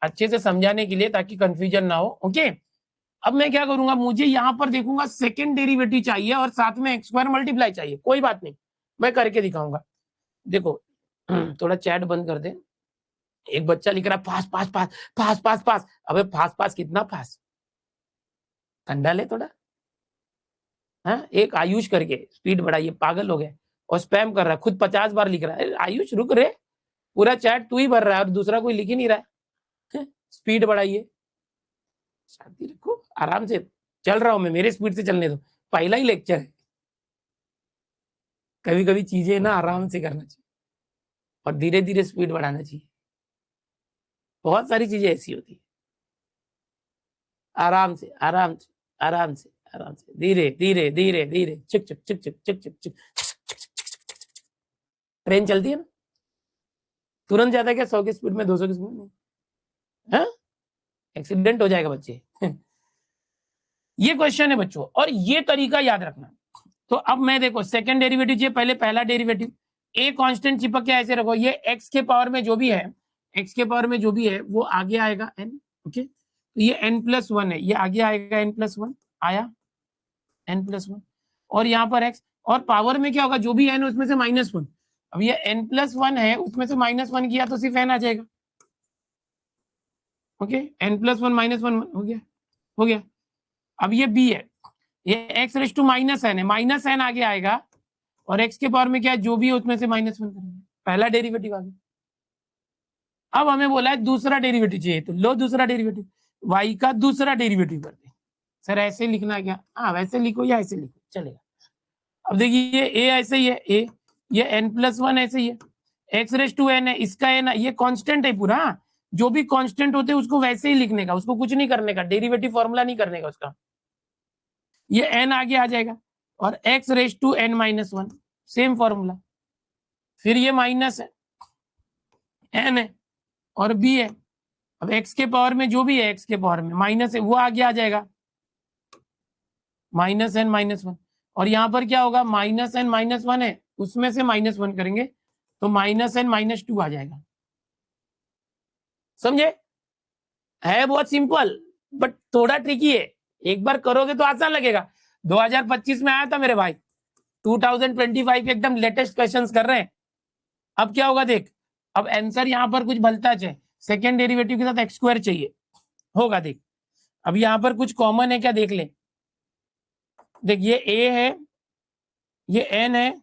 अच्छे से समझाने के लिए ताकि कंफ्यूजन ना हो। ओके, अब मैं क्या करूंगा, मुझे यहां पर देखूंगा सेकंड डेरिवेटिव चाहिए और साथ में एक्स स्क्वायर मल्टीप्लाई चाहिए, कोई बात नहीं मैं करके दिखाऊंगा। देखो थोड़ा चैट बंद कर दे। एक बच्चा लिख रहा है fast fast fast fast fast fast. अबे फास्ट फास्ट कितना फास्ट, ठंडा ले थोड़ा। हाँ, एक आयुष करके स्पीड बढ़ाइए, पागल हो गए और स्पैम कर रहा है, खुद 50 बार लिख रहा है। आयुष रुक रे, पूरा चैट तू ही भर रहा है और दूसरा कोई लिख ही नहीं रहा है। स्पीड बढ़ाइए, शांति रखो, आराम से चल रहा हूं मैं, मेरे स्पीड से चलने दो, पहला ही लेक्चर है। कभी कभी चीजें ना आराम से करना चाहिए और धीरे धीरे स्पीड बढ़ाना चाहिए। बहुत सारी चीजें ऐसी होती है, आराम से आराम से आराम से आराम से, धीरे धीरे धीरे धीरे, चिक चिक चिक चिक चिक चिक चिक। ट्रेन चलती है ना, तुरंत जाता है क्या 100 की स्पीड में, 200 की स्पीड में? हाँ, एक्सीडेंट हो जाएगा बच्चे। ये क्वेश्चन है बच्चों, और ये तरीका याद रखना। तो अब मैं देखो सेकंड डेरिवेटिव चाहिए, पहले पहला डेरिवेटिव ए कांस्टेंट चिपक के ऐसे रखो, ये एक्स के पावर में जो भी है, एक्स के पावर में जो भी है वो आगे आएगा एन। ओके, तो ये n+1 है, ये आगे आएगा n+1, आया n+1, और यहाँ पर x, और पावर में क्या होगा, जो भी n उसमें से -1। अब ये n+1 है, उसमें से -1 किया तो सिर्फ n आ जाएगा। ओके, n+1 -1 हो गया, हो गया। अब ये b है, ये x⁻n है, -n आगे आएगा, और x के पावर में क्या है, जो भी है उसमें से -1 करेंगे, पहला डेरिवेटिव आ गया। अब हमें बोला है दूसरा डेरिवेटिव चाहिए, तो लो दूसरा डेरिवेटिव, y का दूसरा डेरिवेटिव कर दे। सर ऐसे लिखना क्या, हाँ वैसे लिखो या ऐसे लिखो चलेगा। अब देखिए ये a ऐसे ही है, a, ये n+1 ऐसे ही है, x⁻n है, इसका n, ये कांस्टेंट है पूरा, जो भी कांस्टेंट होते हैं उसको वैसे ही लिखने का, उसको कुछ नहीं करने का, डेरिवेटिव फॉर्मूला नहीं करने का उसका। ये n आगे आ जाएगा, और x⁻n-1 सेम फॉर्मूला, फिर ये माइनस है, n है और b है। अब x के पावर में जो भी है, x के पावर में माइनस है, वो आगे आ जाएगा, -n-1, और यहाँ पर क्या होगा, -n-1 है, उसमें से -1 करेंगे तो -n-2 आ जाएगा। समझे, है बहुत सिंपल बट थोड़ा ट्रिकी है, एक बार करोगे तो आसान लगेगा। 2025 में आया था मेरे भाई, 2025 एकदम लेटेस्ट क्वेश्चंस कर रहे हैं। अब क्या होगा देख, अब आंसर यहाँ पर कुछ भलता है, सेकेंड डेरिवेटिव के साथ x² चाहिए होगा, देख अब यहाँ पर कुछ कॉमन है क्या, देख ले, देख ये a है, ये n है,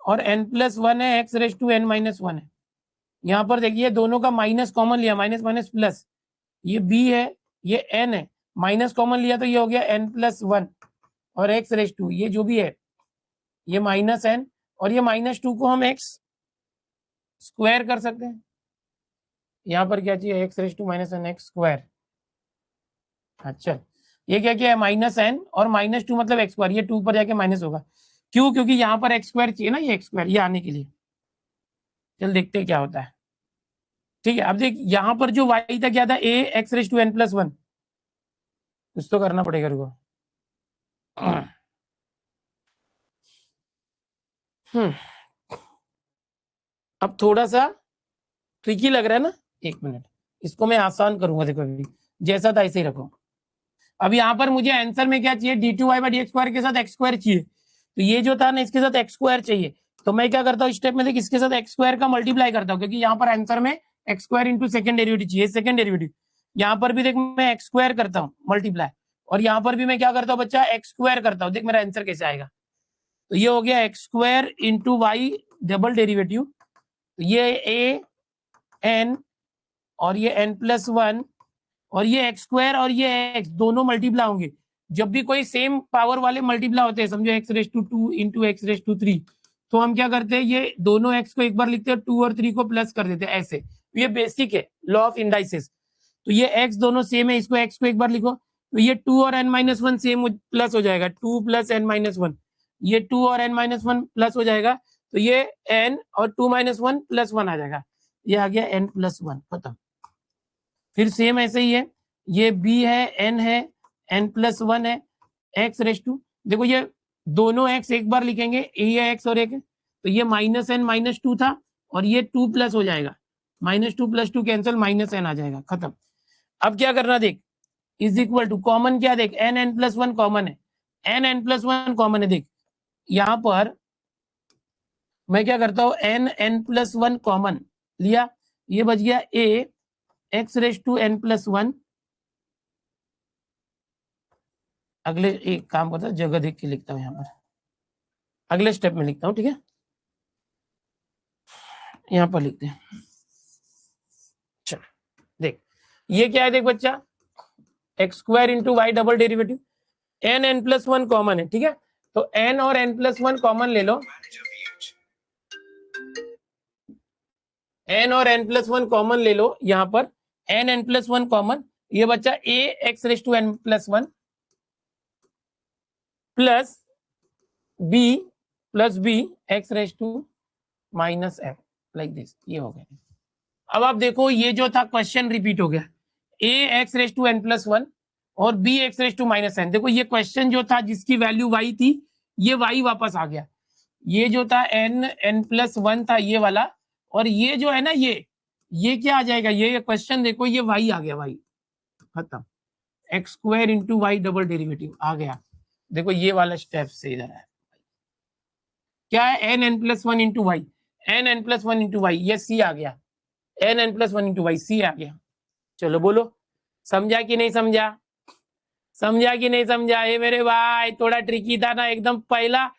और n+1 है, x⁻n-1 है। यहाँ पर देखिए दोनों का माइनस कॉमन लिया, माइनस माइनस प्लस, ये b है, ये n है, माइनस कॉमन लिया तो ये हो गया n+1, और x⁻, ये जो भी है ये -n, और ये -2 को हम x² कर सकते हैं। यहाँ पर क्या चाहिए, x⁻n x²। अच्छा, ये क्या क्या है, -n और -2 मतलब x², ये 2 पर जाके माइनस होगा, क्यों, क्योंकि यहाँ पर x² चाहिए ना, ये x², ये आने के लिए। चल देखते हैं क्या होता है। ठीक है, अब देख यहाँ पर जो y था क्या था, a x⁻n+1, कुछ तो करना पड़ेगा, रुको। अब थोड़ा सा ट्रिकी लग रहा है ना, एक मिनट, इसको मैं आसान करूंगा, देखो अभी जैसा था ऐसे ही रखो। अब यहाँ पर मुझे आंसर में क्या चाहिए, d2y/dx² के साथ x² चाहिए, तो ये जो था ना इसके साथ x² चाहिए, तो मैं क्या करता हूँ स्टेप में, देख इसके साथ x² का मल्टीप्लाई करता हूँ, क्योंकि यहाँ पर आंसर में x² इंटू सेकंड डेरिवेटिव चाहिए, सेकंड डेरिवेटिव। यहाँ पर भी देख मैं x² करता हूँ मल्टीप्लाई, और यहाँ पर भी मैं क्या करता हूँ बच्चा, x² करता हूँ, देख मेरा आंसर कैसे आएगा। तो ये हो गया x² into y double derivative, ये a n और ये n+1 और ये x² और ये x दोनों मल्टीप्लाई होंगे। जब भी कोई सेम पावर वाले मल्टीप्लाई होते हैं, समझो x⁻² इंटू x⁻3, तो हम क्या करते हैं, ये दोनों x को एक बार लिखते हैं, 2 और 3 को प्लस कर देते हैं ऐसे। ये बेसिक है लॉ ऑफ इंडाइसेस। तो ये x दोनों सेम है, इसको x को एक बार लिखो, तो ये 2 और n-1 सेम प्लस हो जाएगा, 2 + n-1, ये 2 और n-1 प्लस हो जाएगा, तो ये n और 2 - 1 + 1 आ जाएगा, ये आ गया n+1, खत्म। फिर सेम ऐसे ही है, ये b है, n है, n+1 है, x⁻, देखो ये दोनों x एक बार लिखेंगे, ये x और एक है, तो ये -n -2 था और ये 2 प्लस हो जाएगा, -2 + 2 कैंसिल, -n आ जाएगा, खत्म। अब क्या करना देख, इज इक्वल टू कॉमन क्या देख, n+1 कॉमन है, n+1 कॉमन है। देख यहां पर मैं क्या करता हूं, n+1 कॉमन लिया, ये बच गया a x⁻n+1। अगले एक काम करता हूं, जगह देख के लिखता हूं, यहाँ पर अगले स्टेप में लिखता हूं, ठीक है, यहाँ पर लिखते हैं। चल देख ये क्या है, देख बच्चा, x² × y double derivative, n+1 common है, ठीक है, तो n और n+1 कॉमन ले लो, n और n+1 कॉमन ले लो, यहां पर n+1 कॉमन, ये बच्चा a x⁻n+1 plus b x⁻n like this, ये हो गया। अब आप देखो ये जो था क्वेश्चन रिपीट हो गया, a x⁻n+1 और b x⁻n। देखो ये क्वेश्चन जो था जिसकी वैल्यू y थी, ये y वापस आ गया, ये जो था n+1 था ये वाला, और ये जो है ना ये क्या आ जाएगा, ये क्वेश्चन देखो, ये y आ गया, y खत्म, x² × y डबल डेरिवेटिव आ गया। देखो ये वाला स्टेप से इधर है, क्या है, n+1 × y, n+1 × y, ये c आ गया, n+1 × y, c आ गया। चलो बोलो, समझा कि नहीं समझा, समझा कि नहीं समझा? ये मेरे भाई थोड़ा ट्रिकी था ना एकदम। पहला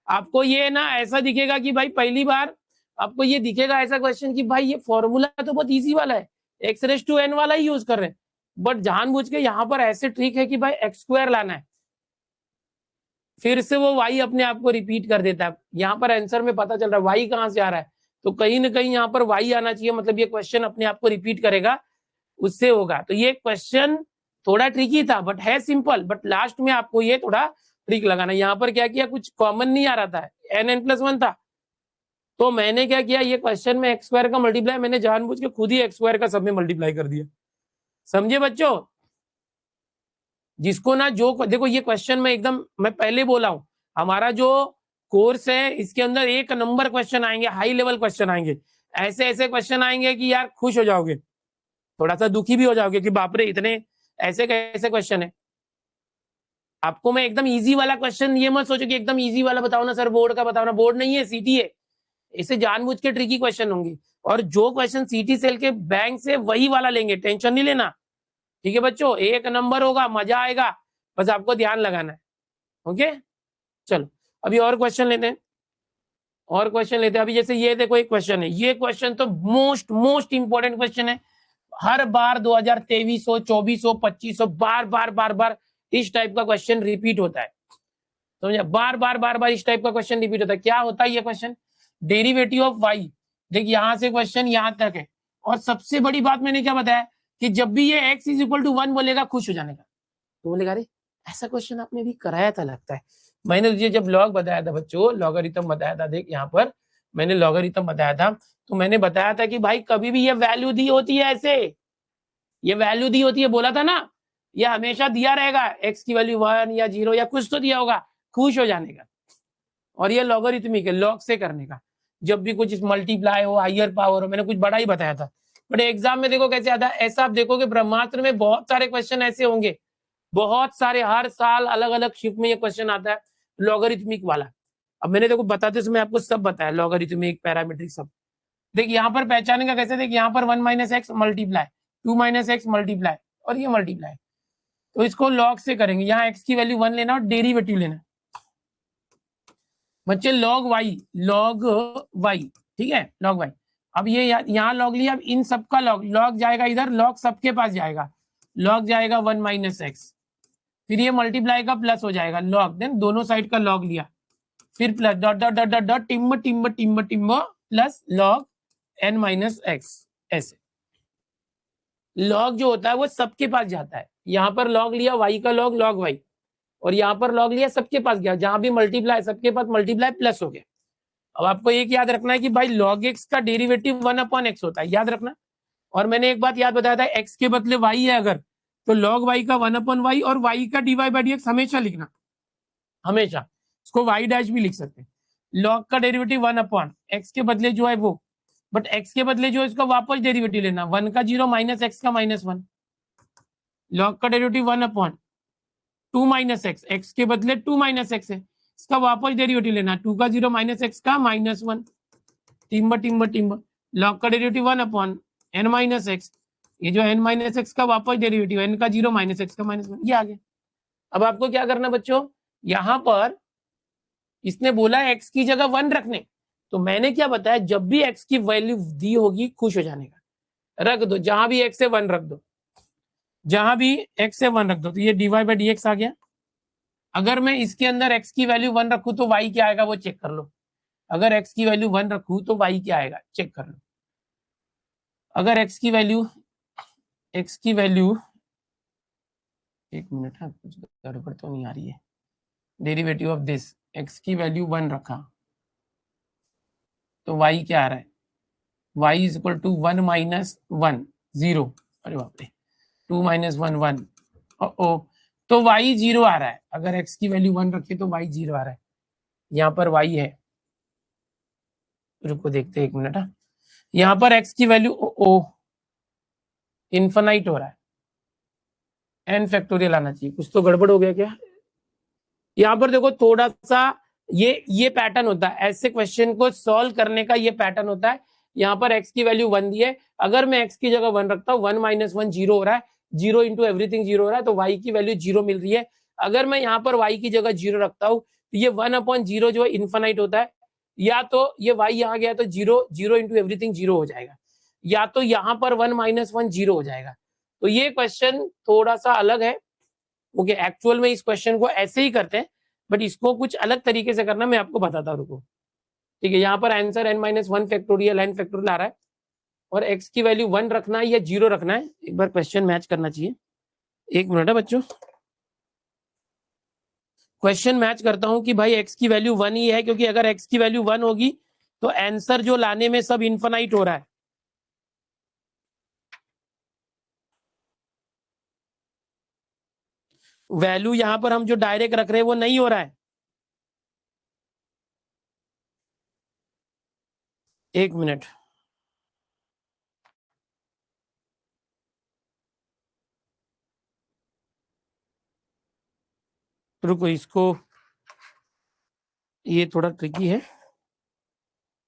आपको ये ना ऐसा दिखेगा कि भाई पहली बार आपको ये दिखेगा ऐसा क्वेश्चन कि भाई ये फॉर्मूला तो बहुत इजी वाला है, x⁻n वाला ही यूज कर रहे हैं, बट जानबूझ के यहाँ पर ऐसे ट्रिक है कि भाई x² लाना है, फिर से वो y अपने आप को रिपीट कर देता है। यहाँ पर आंसर में पता चल रहा है y कहाँ से आ रहा है, तो कहीं ना कहीं यहाँ पर y आना चाहिए, मतलब ये क्वेश्चन अपने आप को रिपीट करेगा, उससे होगा। तो ये क्वेश्चन थोड़ा ट्रिकी था बट है सिंपल, बट लास्ट में आपको ये थोड़ा ट्रिक लगाना। यहाँ पर क्या किया, कुछ कॉमन नहीं आ रहा था, n+1 था, तो मैंने क्या किया, ये क्वेश्चन में x² का मल्टीप्लाई मैंने जानबूझ के खुद ही x² का सब में मल्टीप्लाई कर दिया। समझे बच्चों? जिसको ना जो देखो ये क्वेश्चन में एकदम मैं पहले बोला हूं, हमारा जो कोर्स है इसके अंदर 1 नंबर क्वेश्चन आएंगे, हाई लेवल क्वेश्चन आएंगे, ऐसे ऐसे क्वेश्चन आएंगे कि यार खुश हो जाओगे, थोड़ा सा दुखी भी हो जाओगे कि बाप रे इतने ऐसे कैसे क्वेश्चन है। आपको मैं एकदम इजी वाला क्वेश्चन, ये मत सोचो कि एकदम इजी वाला बताओ ना सर, बोर्ड का बताओ ना, बोर्ड नहीं है, सीटी है, इसे जानबूझ के ट्रिकी क्वेश्चन होंगे, और जो क्वेश्चन सीटी सेल के बैंक से वही वाला लेंगे, टेंशन नहीं लेना, ठीक है बच्चों, 1 नंबर होगा, मजा आएगा, बस आपको ध्यान लगाना है। ओके चलो अभी और क्वेश्चन लेते हैं, और क्वेश्चन लेते हैं। अभी जैसे ये देखो एक क्वेश्चन है, ये क्वेश्चन तो मोस्ट इंपॉर्टेंट क्वेश्चन है, हर बार 2023 हो, 24 हो, 25 हो, बार बार इस टाइप का क्वेश्चन रिपीट होता है, समझा? बार बार इस टाइप का क्वेश्चन रिपीट होता है। क्या होता है ये क्वेश्चन, डेरिवेटिव ऑफ y, देख यहां से क्वेश्चन यहां तक है, और सबसे बड़ी बात मैंने क्या बताया कि जब भी ये x = 1 बोलेगा खुश हो जाने का, तो बोलेगा अरे ऐसा क्वेश्चन आपने भी कराया था लगता है। मैंने तुझे जब लॉग बताया था बच्चों, लॉगरिथम बताया था, देख यहाँ पर मैंने लॉगरिथम बताया था, तो मैंने बताया था कि भाई कभी भी ये वैल्यू दी होती है, ऐसे ये वैल्यू दी होती है, बोला था ना, ये हमेशा दिया रहेगा, x की वैल्यू 1 या 0 या कुछ तो दिया होगा, खुश हो जाने का। और ये लॉगरिथमिक है, लॉग से करने का, जब भी कुछ मल्टीप्लाई हो, हायर पावर हो, मैंने कुछ बड़ा ही बताया था। बट एग्जाम में देखो कैसे आता है, ऐसा आप देखोगे ब्रह्मास्त्र में बहुत सारे क्वेश्चन ऐसे होंगे, बहुत सारे, हर साल अलग अलग शिफ्ट में ये क्वेश्चन आता है लॉगरिथमिक वाला। अब मैंने देखो बताते समय आपको सब बताया, लॉगरिथमिक, पैरामीट्रिक, सब। देख यहाँ पर पहचाने का कैसे, देख यहाँ पर 1 - x मल्टीप्लाई, 2 - x मल्टीप्लाई, और ये मल्टीप्लाई, तो इसको लॉग से करेंगे। यहाँ x की वैल्यू 1 लेना और डेरिवेटिव लेना बच्चे, log y, ठीक है, log y। अब ये यहाँ लॉग लिया, अब इन सबका लॉग जाएगा इधर, लॉग सबके पास जाएगा, लॉग जाएगा 1 - x, फिर ये मल्टीप्लाई का प्लस हो जाएगा लॉग, देन दोनों साइड का लॉग लिया, फिर plus dot dot dot dot dot टिम्ब प्लस लॉग n - x, ऐसे लॉग जो होता है वो सबके पास जाता है। यहाँ पर लॉग लिया y का लॉग y, और यहाँ पर लॉग लिया सबके पास गया, जहां भी मल्टीप्लाई सबके पास मल्टीप्लाई प्लस हो गया। अब आपको एक याद रखना है कि भाई log x का डेरिवेटिव 1/x होता है, याद रखना। और मैंने एक बात याद बताया था, x के बदले y है अगर, तो log y का 1/y, और y का dy/dx हमेशा लिखना, हमेशा, इसको y डैश भी लिख सकते हैं। log का डेरिवेटिव 1/x के बदले जो है वो बट x के बदले जो इसका वापस डेरिवेटिव लेना, 1 का 0 माइनस एक्स का -1, लॉग का derivative 1 upon 2 minus x, x के बदले 2 माइनस एक्स है, इसका वापस डेरिवेटिव लेना, 2 का 0 माइनस एक्स का -1, टिम्बर लॉग का derivative 1 upon n minus x, ये जो n माइनस एक्स का वापस डेरिवेटिव, n का 0 माइनस एक्स का -1, ये आ गया। अब आपको क्या करना बच्चों, यहां पर इसने बोला x की जगह 1 रखने, तो मैंने क्या बताया, जब भी x की वैल्यू दी होगी खुश हो जाने का, रख दो, जहां भी x है 1 रख दो, जहां भी x है 1 रख दो, तो ये dy/dx आ गया। अगर मैं इसके अंदर x की वैल्यू 1 रखूं तो y क्या आएगा वो चेक कर लो, अगर x की वैल्यू 1 रखूं तो y क्या आएगा चेक कर लो। अगर x की वैल्यू एक मिनट है, कुछ गड़बड़ तो नहीं आ रही है, डेरिवेटिव ऑफ दिस, x की वैल्यू 1 रखा तो y क्या आ रहा है, y is equal to 1 minus 1 0, अरे बाप रे, 2 माइनस 1 1, ओ तो y 0 आ रहा है, अगर x की वैल्यू 1 रखे तो y 0 आ रहा है, यहाँ पर y है, रुको देखते हैं एक मिनट, यहाँ पर x की वैल्यू ओ इन्फिनाइट हो रहा है, n फैक्टोरियल आना चाहिए, कुछ तो गड़बड़ हो गया क्या। यहाँ पर देखो थोड़ा सा ये पैटर्न होता है, ऐसे क्वेश्चन को सॉल्व करने का ये पैटर्न होता है। यहाँ पर x की वैल्यू 1 दी है, अगर मैं x की जगह 1 रखता हूँ, 1 माइनस 1 0 हो रहा है, 0 इंटू एवरीथिंग 0 हो रहा है, तो y की वैल्यू 0 मिल रही है। अगर मैं यहाँ पर y की जगह 0 रखता हूँ तो ये 1/0 जो है इन्फिनाइट होता है, या तो ये y यहाँ गया तो 0 इंटू एवरीथिंग 0 हो जाएगा, या तो यहाँ पर 1 माइनस 1 0 हो जाएगा। तो ये क्वेश्चन थोड़ा सा अलग है, ओके, एक्चुअल में इस क्वेश्चन को ऐसे ही करते हैं, बट इसको कुछ अलग तरीके से करना, मैं आपको बताता हूँ, रुको, ठीक है। यहाँ पर answer n-1 factorial n factorial आ रहा है, और x की वैल्यू 1 रखना है या 0 रखना है, एक बार क्वेश्चन मैच करना चाहिए, एक मिनट है बच्चों, क्वेश्चन मैच करता हूं कि भाई x की वैल्यू 1 ही है, क्योंकि अगर x की वैल्यू 1 होगी तो आंसर जो लाने में सब इन्फिनाइट हो रहा है, वैल्यू यहां पर हम जो डायरेक्ट रख रहे हैं वो नहीं हो रहा है, एक मिनट, रुको, इसको, ये थोड़ा ट्रिकी है,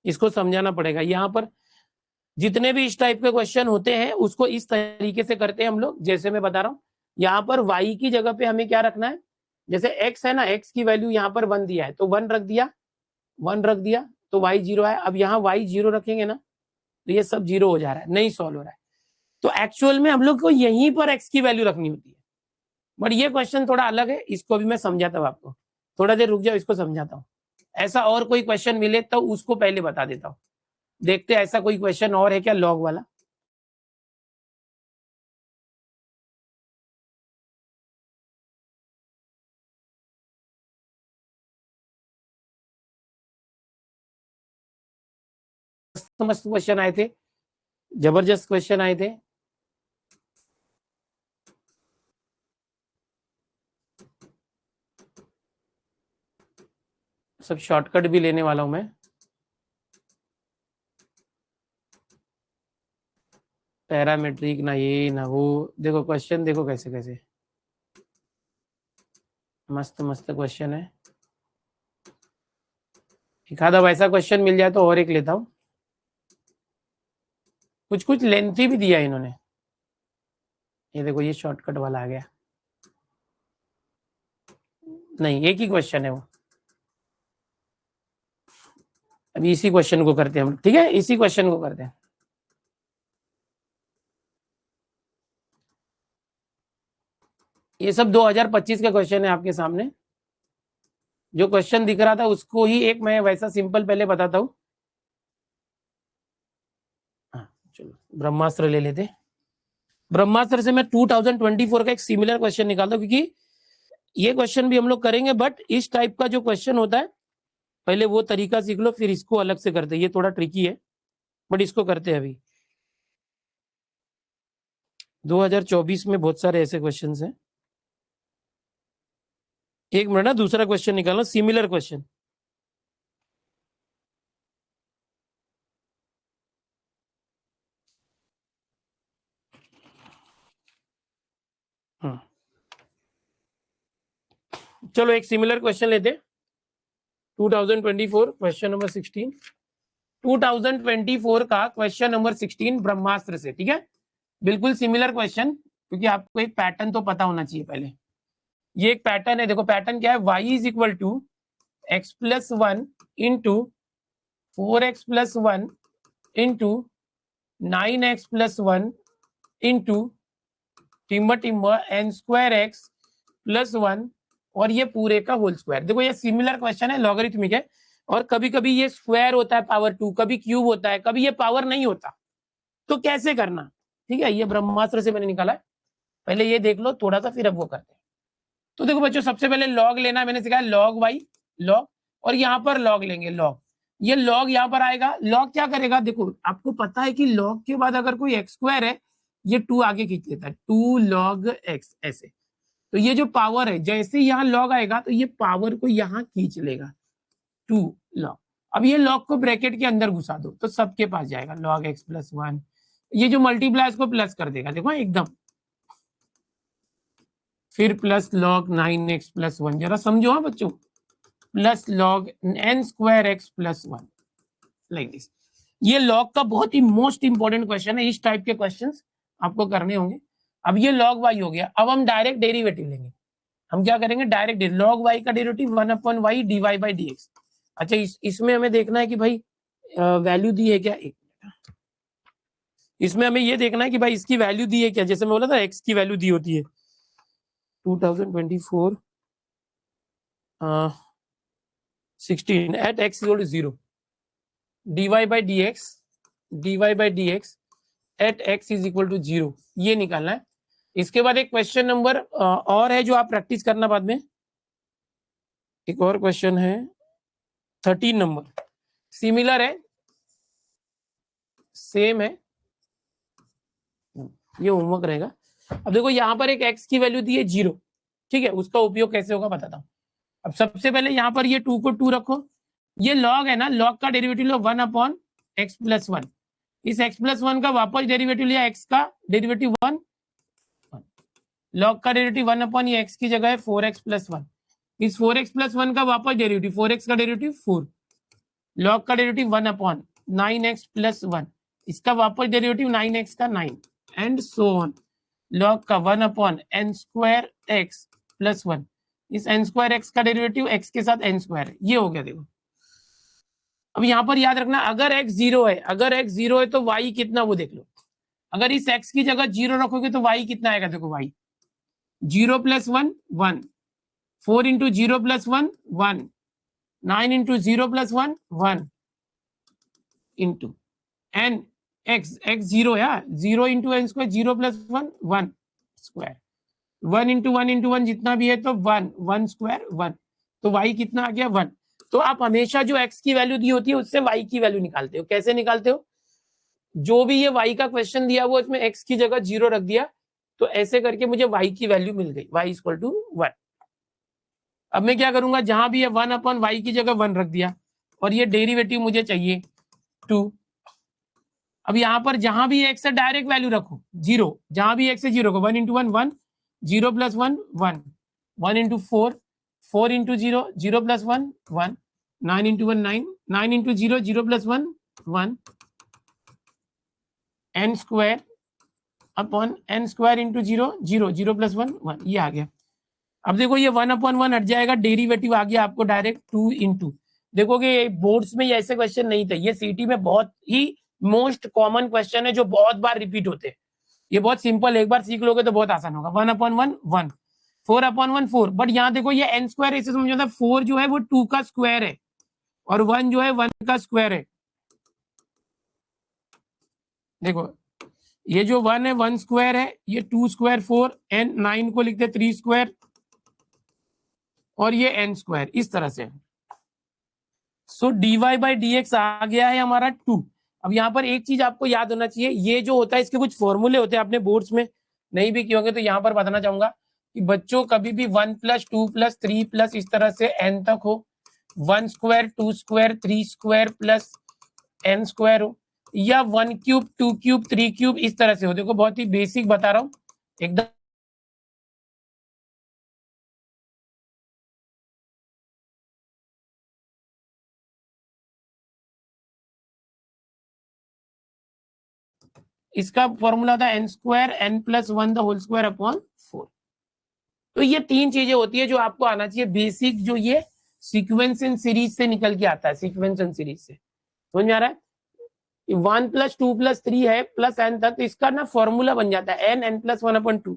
इसको समझाना पड़ेगा। यहाँ पर जितने भी इस टाइप के क्वेश्चन होते हैं उसको इस तरीके से करते हैं हम लोग, जैसे मैं बता रहा हूँ, यहाँ पर y की जगह पे हमें क्या रखना है, जैसे x है ना, x की वैल्यू यहाँ पर 1 दिया है तो 1 रख दिया, 1 रख दिया तो y 0 है। अब यहाँ y 0 रखेंगे ना तो ये सब 0 हो जा रहा है, नहीं सॉल्व हो रहा है, तो एक्चुअल में हम लोग को यहीं पर x की वैल्यू रखनी होती है। बट ये क्वेश्चन थोड़ा अलग है, इसको भी मैं समझाता हूँ आपको, थोड़ा देर रुक जाओ, इसको समझाता हूँ। ऐसा और कोई क्वेश्चन मिले तो उसको पहले बता देता हूँ, देखते हैं ऐसा कोई क्वेश्चन और है क्या लॉग वाला। मस्त क्वेश्चन आए थे, जबरदस्त क्वेश्चन आए थे, सब शॉर्टकट भी लेने वाला हूं मैं। पैरामेट्रिक ना ये ना वो, देखो क्वेश्चन देखो कैसे कैसे, मस्त मस्त क्वेश्चन है। एक आधा वैसा क्वेश्चन मिल जाए तो और एक लेता हूँ, कुछ कुछ लेंथी भी दिया इन्होंने, ये देखो ये शॉर्टकट वाला आ गया, नहीं एक ही क्वेश्चन है वो। अभी इसी क्वेश्चन को करते हैं हम, ठीक है, इसी क्वेश्चन को करते हैं। ये सब 2025 का क्वेश्चन है आपके सामने, जो क्वेश्चन दिख रहा था उसको ही एक मैं वैसा सिंपल पहले बताता हूँ। चलो ब्रह्मास्त्र ले लेते, ब्रह्मास्त्र से मैं 2024 का एक सिमिलर क्वेश्चन निकालता हूँ, क्योंकि ये क्वेश्चन भी हम लोग करेंगे, बट इस टाइप का जो क्वेश्चन होता है पहले वो तरीका सीख लो, फिर इसको अलग से करते हैं, ये थोड़ा ट्रिकी है बट इसको करते हैं अभी। 2024 में बहुत सारे ऐसे क्वेश्चन हैं, एक मिनट ना, दूसरा क्वेश्चन निकालना, सिमिलर क्वेश्चन। चलो एक सिमिलर क्वेश्चन लेते 2024 क्वेश्चन नंबर 16। 2024 का क्वेश्चन नंबर 16 ब्रह्मास्त्र से, ठीक है, बिल्कुल सिमिलर क्वेश्चन, क्योंकि आपको एक पैटर्न तो पता होना चाहिए पहले। ये एक पैटर्न है, देखो पैटर्न क्या है, y is equal to x plus 1 into 4x plus 1 into 9x plus 1 into टिम्बर n स्क्वायर एक्स प्लस 1 और ये पूरे का होल स्क्वायर। देखो ये सिमिलर क्वेश्चन है, लॉगरिथमिक है, और कभी कभी ये स्क्वायर होता है पावर 2, कभी क्यूब होता है, कभी ये पावर नहीं होता, तो कैसे करना, ठीक है, ये ब्रह्मास्त्र से मैंने निकाला है। पहले ये देख लो थोड़ा सा, फिर अब वो करते हैं। तो देखो बच्चों, सबसे पहले लॉग लेना मैंने सिखाया, लॉग वाई लॉग, और यहाँ पर लॉग लेंगे लॉग, ये लॉग यहाँ पर आएगा। लॉग क्या करेगा, देखो आपको पता है कि लॉग के बाद अगर कोई एक्स स्क्वायर है, ये 2 आगे खींच लेता है, 2 लॉग एक्स ऐसे। तो ये जो पावर है, जैसे यहाँ लॉग आएगा तो ये पावर को यहाँ खींच लेगा, 2 लॉग। अब ये लॉग को ब्रैकेट के अंदर घुसा दो तो सबके पास जाएगा लॉग एक्स प्लस 1, ये जो मल्टीप्लाई इसको प्लस कर देगा, देखो एकदम, फिर प्लस लॉग 9x प्लस 1, जरा समझो हाँ बच्चों, plus log n square x plus 1, like this. ये लॉग का बहुत ही मोस्ट इंपॉर्टेंट क्वेश्चन है, इस टाइप के क्वेश्चंस आपको करने होंगे। अब ये लॉग वाई हो गया, अब हम डायरेक्ट डेरिवेटिव लेंगे। हम क्या करेंगे, डायरेक्ट लॉग वाई का derivative 1/y dy by dx। अच्छा इसमें हमें देखना है कि भाई वैल्यू दी है क्या, एक मिनट, इसमें हमें ये देखना है कि भाई इसकी वैल्यू दी है क्या, जैसे मैं बोला था x की वैल्यू दी होती है 2024 16 at x equal to 0 dy by dx at x is equal to 0, ये निकालना है। इसके बाद एक क्वेश्चन नंबर और है जो आप प्रैक्टिस करना बाद में, एक और क्वेश्चन है 13 नंबर, सिमिलर है, सेम है, ये होमवर्क रहेगा। अब देखो यहाँ पर एक x की वैल्यू दी है 0, ठीक है, उसका उपयोग कैसे होगा बताता हूँ। अब सबसे पहले यहाँ पर ये 2 को 2 रखो, ये लॉग है ना, लॉग का डेरिवेटिव लो 1/x प्लस 1, इस x प्लस 1 का वापस डेरिवेटिव लिया, x का डेरिवेटिव 1, लॉग का डेरिवेटिव 1 ये x की जगह है 4x प्लस 1, इस 4x प्लस 1 का वापस डेरिवेटिव 4x का डेरिवेटिव 4, लॉग का डेरिवेटिव 1/9x प्लस 1, इसका वापस डेरिवेटिव 9x का 9, एंड सो ऑन। लॉग का 1/n स्क्वायर x प्लस 1, इस n स्क्वायर x का डेरिवेटिव x के साथ n स्क्वायर है, ये हो गया। देखो अब यहाँ पर याद रखना, अगर x 0 है, अगर x 0 है तो y कितना वो देख लो। अगर इस x की जगह 0 रखोगे तो y कितना आएगा, देखो y 0 plus 1 1, 4 into 0 plus 1 1, 9 into 0 plus 1 1 into n x 0 है, 0 into n square 0 plus 1 1 square, 1 into 1 into 1 जितना भी है तो 1 1 स्क्वायर 1, तो y कितना आ गया 1। तो आप हमेशा जो x की वैल्यू दी होती है उससे y की वैल्यू निकालते हो। कैसे निकालते हो, जो भी ये y का क्वेश्चन दिया वो इसमें x की जगह 0 रख दिया, तो ऐसे करके मुझे y की वैल्यू मिल गई, y इक्वल टू 1। अब मैं क्या करूंगा, जहां भी है 1/y की जगह 1 रख दिया, और ये डेरिवेटिव मुझे चाहिए 2। अब यहाँ पर जहां भी x है डायरेक्ट वैल्यू रखो 0, जहां भी x है 0 को 1 into 1 1, 0 plus 1 1, 1 into 4 4 into 0 0 plus 1 1, 9 into 1 9, 9 into 0 0 plus 1 1, n square upon n square into 0 0 0 plus 1 1, ये आ गया। अब देखो ये 1/1 हट जाएगा, डेरिवेटिव आ गया आपको डायरेक्ट 2 इंटू। देखोगे बोर्ड्स में ये ऐसे क्वेश्चन नहीं थे, ये सीटी में बहुत ही मोस्ट कॉमन क्वेश्चन है जो बहुत बार रिपीट होते हैं। ये बहुत सिंपल, एक बार सीख लोगे तो बहुत आसान होगा। 1/1 1, 4/1 4, बट यहाँ देखो ये n स्क्वायर ऐसे समझो था, 4 जो है वो 2 का स्क्वायर है और 1 जो है 1 का स्क्वायर है। देखो ये जो 1 है 1 स्क्वायर है, ये 2 स्क्वायर 4, एन 9 को लिखते 3 स्क्वायर, और ये n स्क्वायर, इस तरह से। सो dy बाई dx आ गया है हमारा 2। अब यहाँ पर एक चीज आपको याद होना चाहिए, ये जो होता है इसके कुछ फॉर्मूले होते हैं, आपने बोर्ड्स में नहीं भी किए होंगे तो यहाँ पर बताना चाहूंगा कि बच्चों कभी भी 1 प्लस 2 प्लस 3 प्लस इस तरह से n तक हो, 1 square 2 square 3 square plus n square हो, या 1 क्यूब 2 क्यूब 3 क्यूब इस तरह से हो। देखो बहुत ही बेसिक बता रहा हूँ एकदम। इसका फॉर्मूला था n square n plus 1 the whole square upon 4। तो ये तीन चीजें होती है जो आपको आना चाहिए बेसिक, जो ये सीक्वेंस इन सीरीज से निकल के आता है, सीक्वेंस इन सीरीज से। समझ में आ रहा है? 1 प्लस 2 प्लस 3 है प्लस n तक, तो इसका ना फॉर्मूला बन जाता है n प्लस 1 अपॉन 2।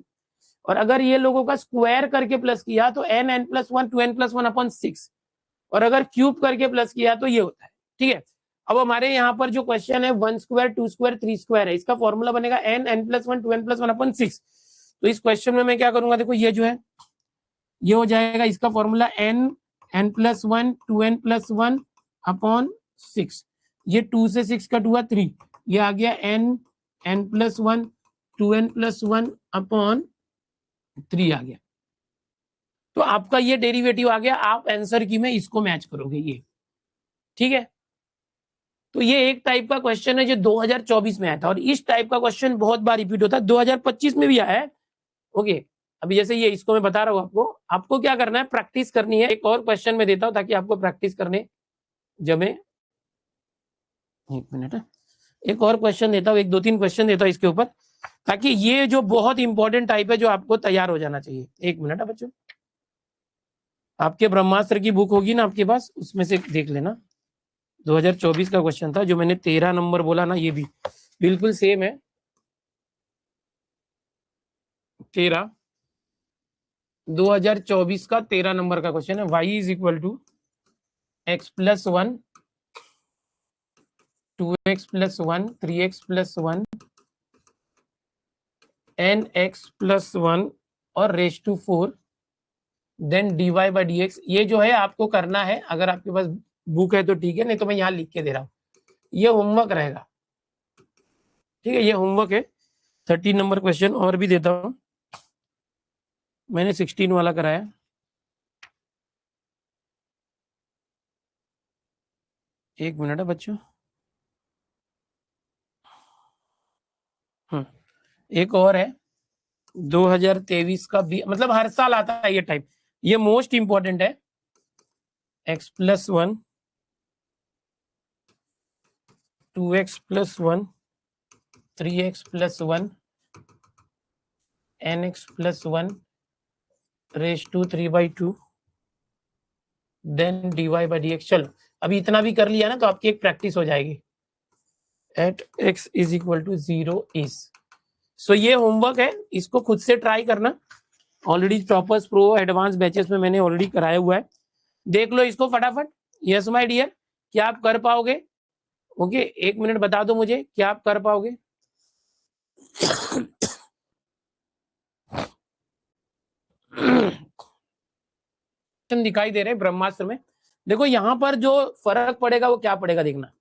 और अगर ये लोगों का स्क्वायर करके प्लस किया तो n plus 1 2n plus 1 upon 6। और अगर क्यूब करके प्लस किया तो ये होता है। ठीक है, अब हमारे यहाँ पर जो क्वेश्चन है 1 स्क्वायर 2 स्क्वायर 3 स्क्वायर है, इसका फॉर्मूला बनेगा n plus 1 2n plus 1 upon 6। तो इस क्वेश्चन में मैं क्या करूंगा, देखो ये जो है ये हो जाएगा, इसका formula n plus 1 2n plus 1 upon 6। ये 2 से 6 कट हुआ 3, ये आ गया n plus 1 2n plus 1 upon 3 आ गया। तो आपका ये डेरिवेटिव आ गया, आप आंसर की में इसको मैच करोगे ये। ठीक है, तो ये एक टाइप का क्वेश्चन है जो 2024 में आया था, और इस टाइप का क्वेश्चन बहुत बार रिपीट होता है, 2025 में भी आया है। ओके, अभी जैसे ये इसको मैं बता रहा हूँ आपको क्या करना है, प्रैक्टिस करनी है। एक और क्वेश्चन में देता हूँ ताकि आपको प्रैक्टिस करने जमे। एक मिनट, एक और क्वेश्चन देता हूँ, 1 2 3 क्वेश्चन देता हूँ इसके ऊपर, ताकि ये जो बहुत इंपॉर्टेंट टाइप है जो आपको तैयार हो जाना चाहिए। 1 मिनट है बच्चों, आपके ब्रह्मास्त्र की बुक होगी ना आपके पास, उसमें से देख लेना। 2024 का क्वेश्चन था, जो मैंने 13 नंबर बोला ना, ये भी बिल्कुल सेम है। 2024 का 13 नंबर का क्वेश्चन है। y is equal to x plus 1 2x plus 1 3x plus 1 nx plus 1 और raise to 4 then dy by d x. ये जो है आपको करना है, अगर आपके पास बुक है तो ठीक है, नहीं तो मैं यहाँ लिख के दे रहा हूँ, ये होमवर्क रहेगा। ठीक है, ये होमवर्क है। 13 नंबर क्वेश्चन और भी देता हूँ, मैंने 16 वाला कराया। एक मिनट है बच्चों। एक और है 2023 का भी, मतलब हर साल आता है ये टाइप, ये मोस्ट इंपॉर्टेंट है। x plus 1 2x plus 1 3x plus 1 nx plus 1 raise to 3/2 then dy by d x. चलो अभी इतना भी कर लिया ना, तो आपकी एक प्रैक्टिस हो जाएगी। At x is equal to 0 is. So ये होमवर्क है, इसको खुद से ट्राई करना। Already toppers pro advance batches में मैंने ऑलरेडी कराया हुआ है, देख लो इसको फटाफट। यस माय डियर, क्या आप कर पाओगे? ओके, 1 मिनट बता दो मुझे, क्या आप कर पाओगे? दिखाई दे रहे हैं ब्रह्मास्त्र में। देखो यहाँ पर जो फर्क पड़ेगा वो क्या पड़ेगा, देखना।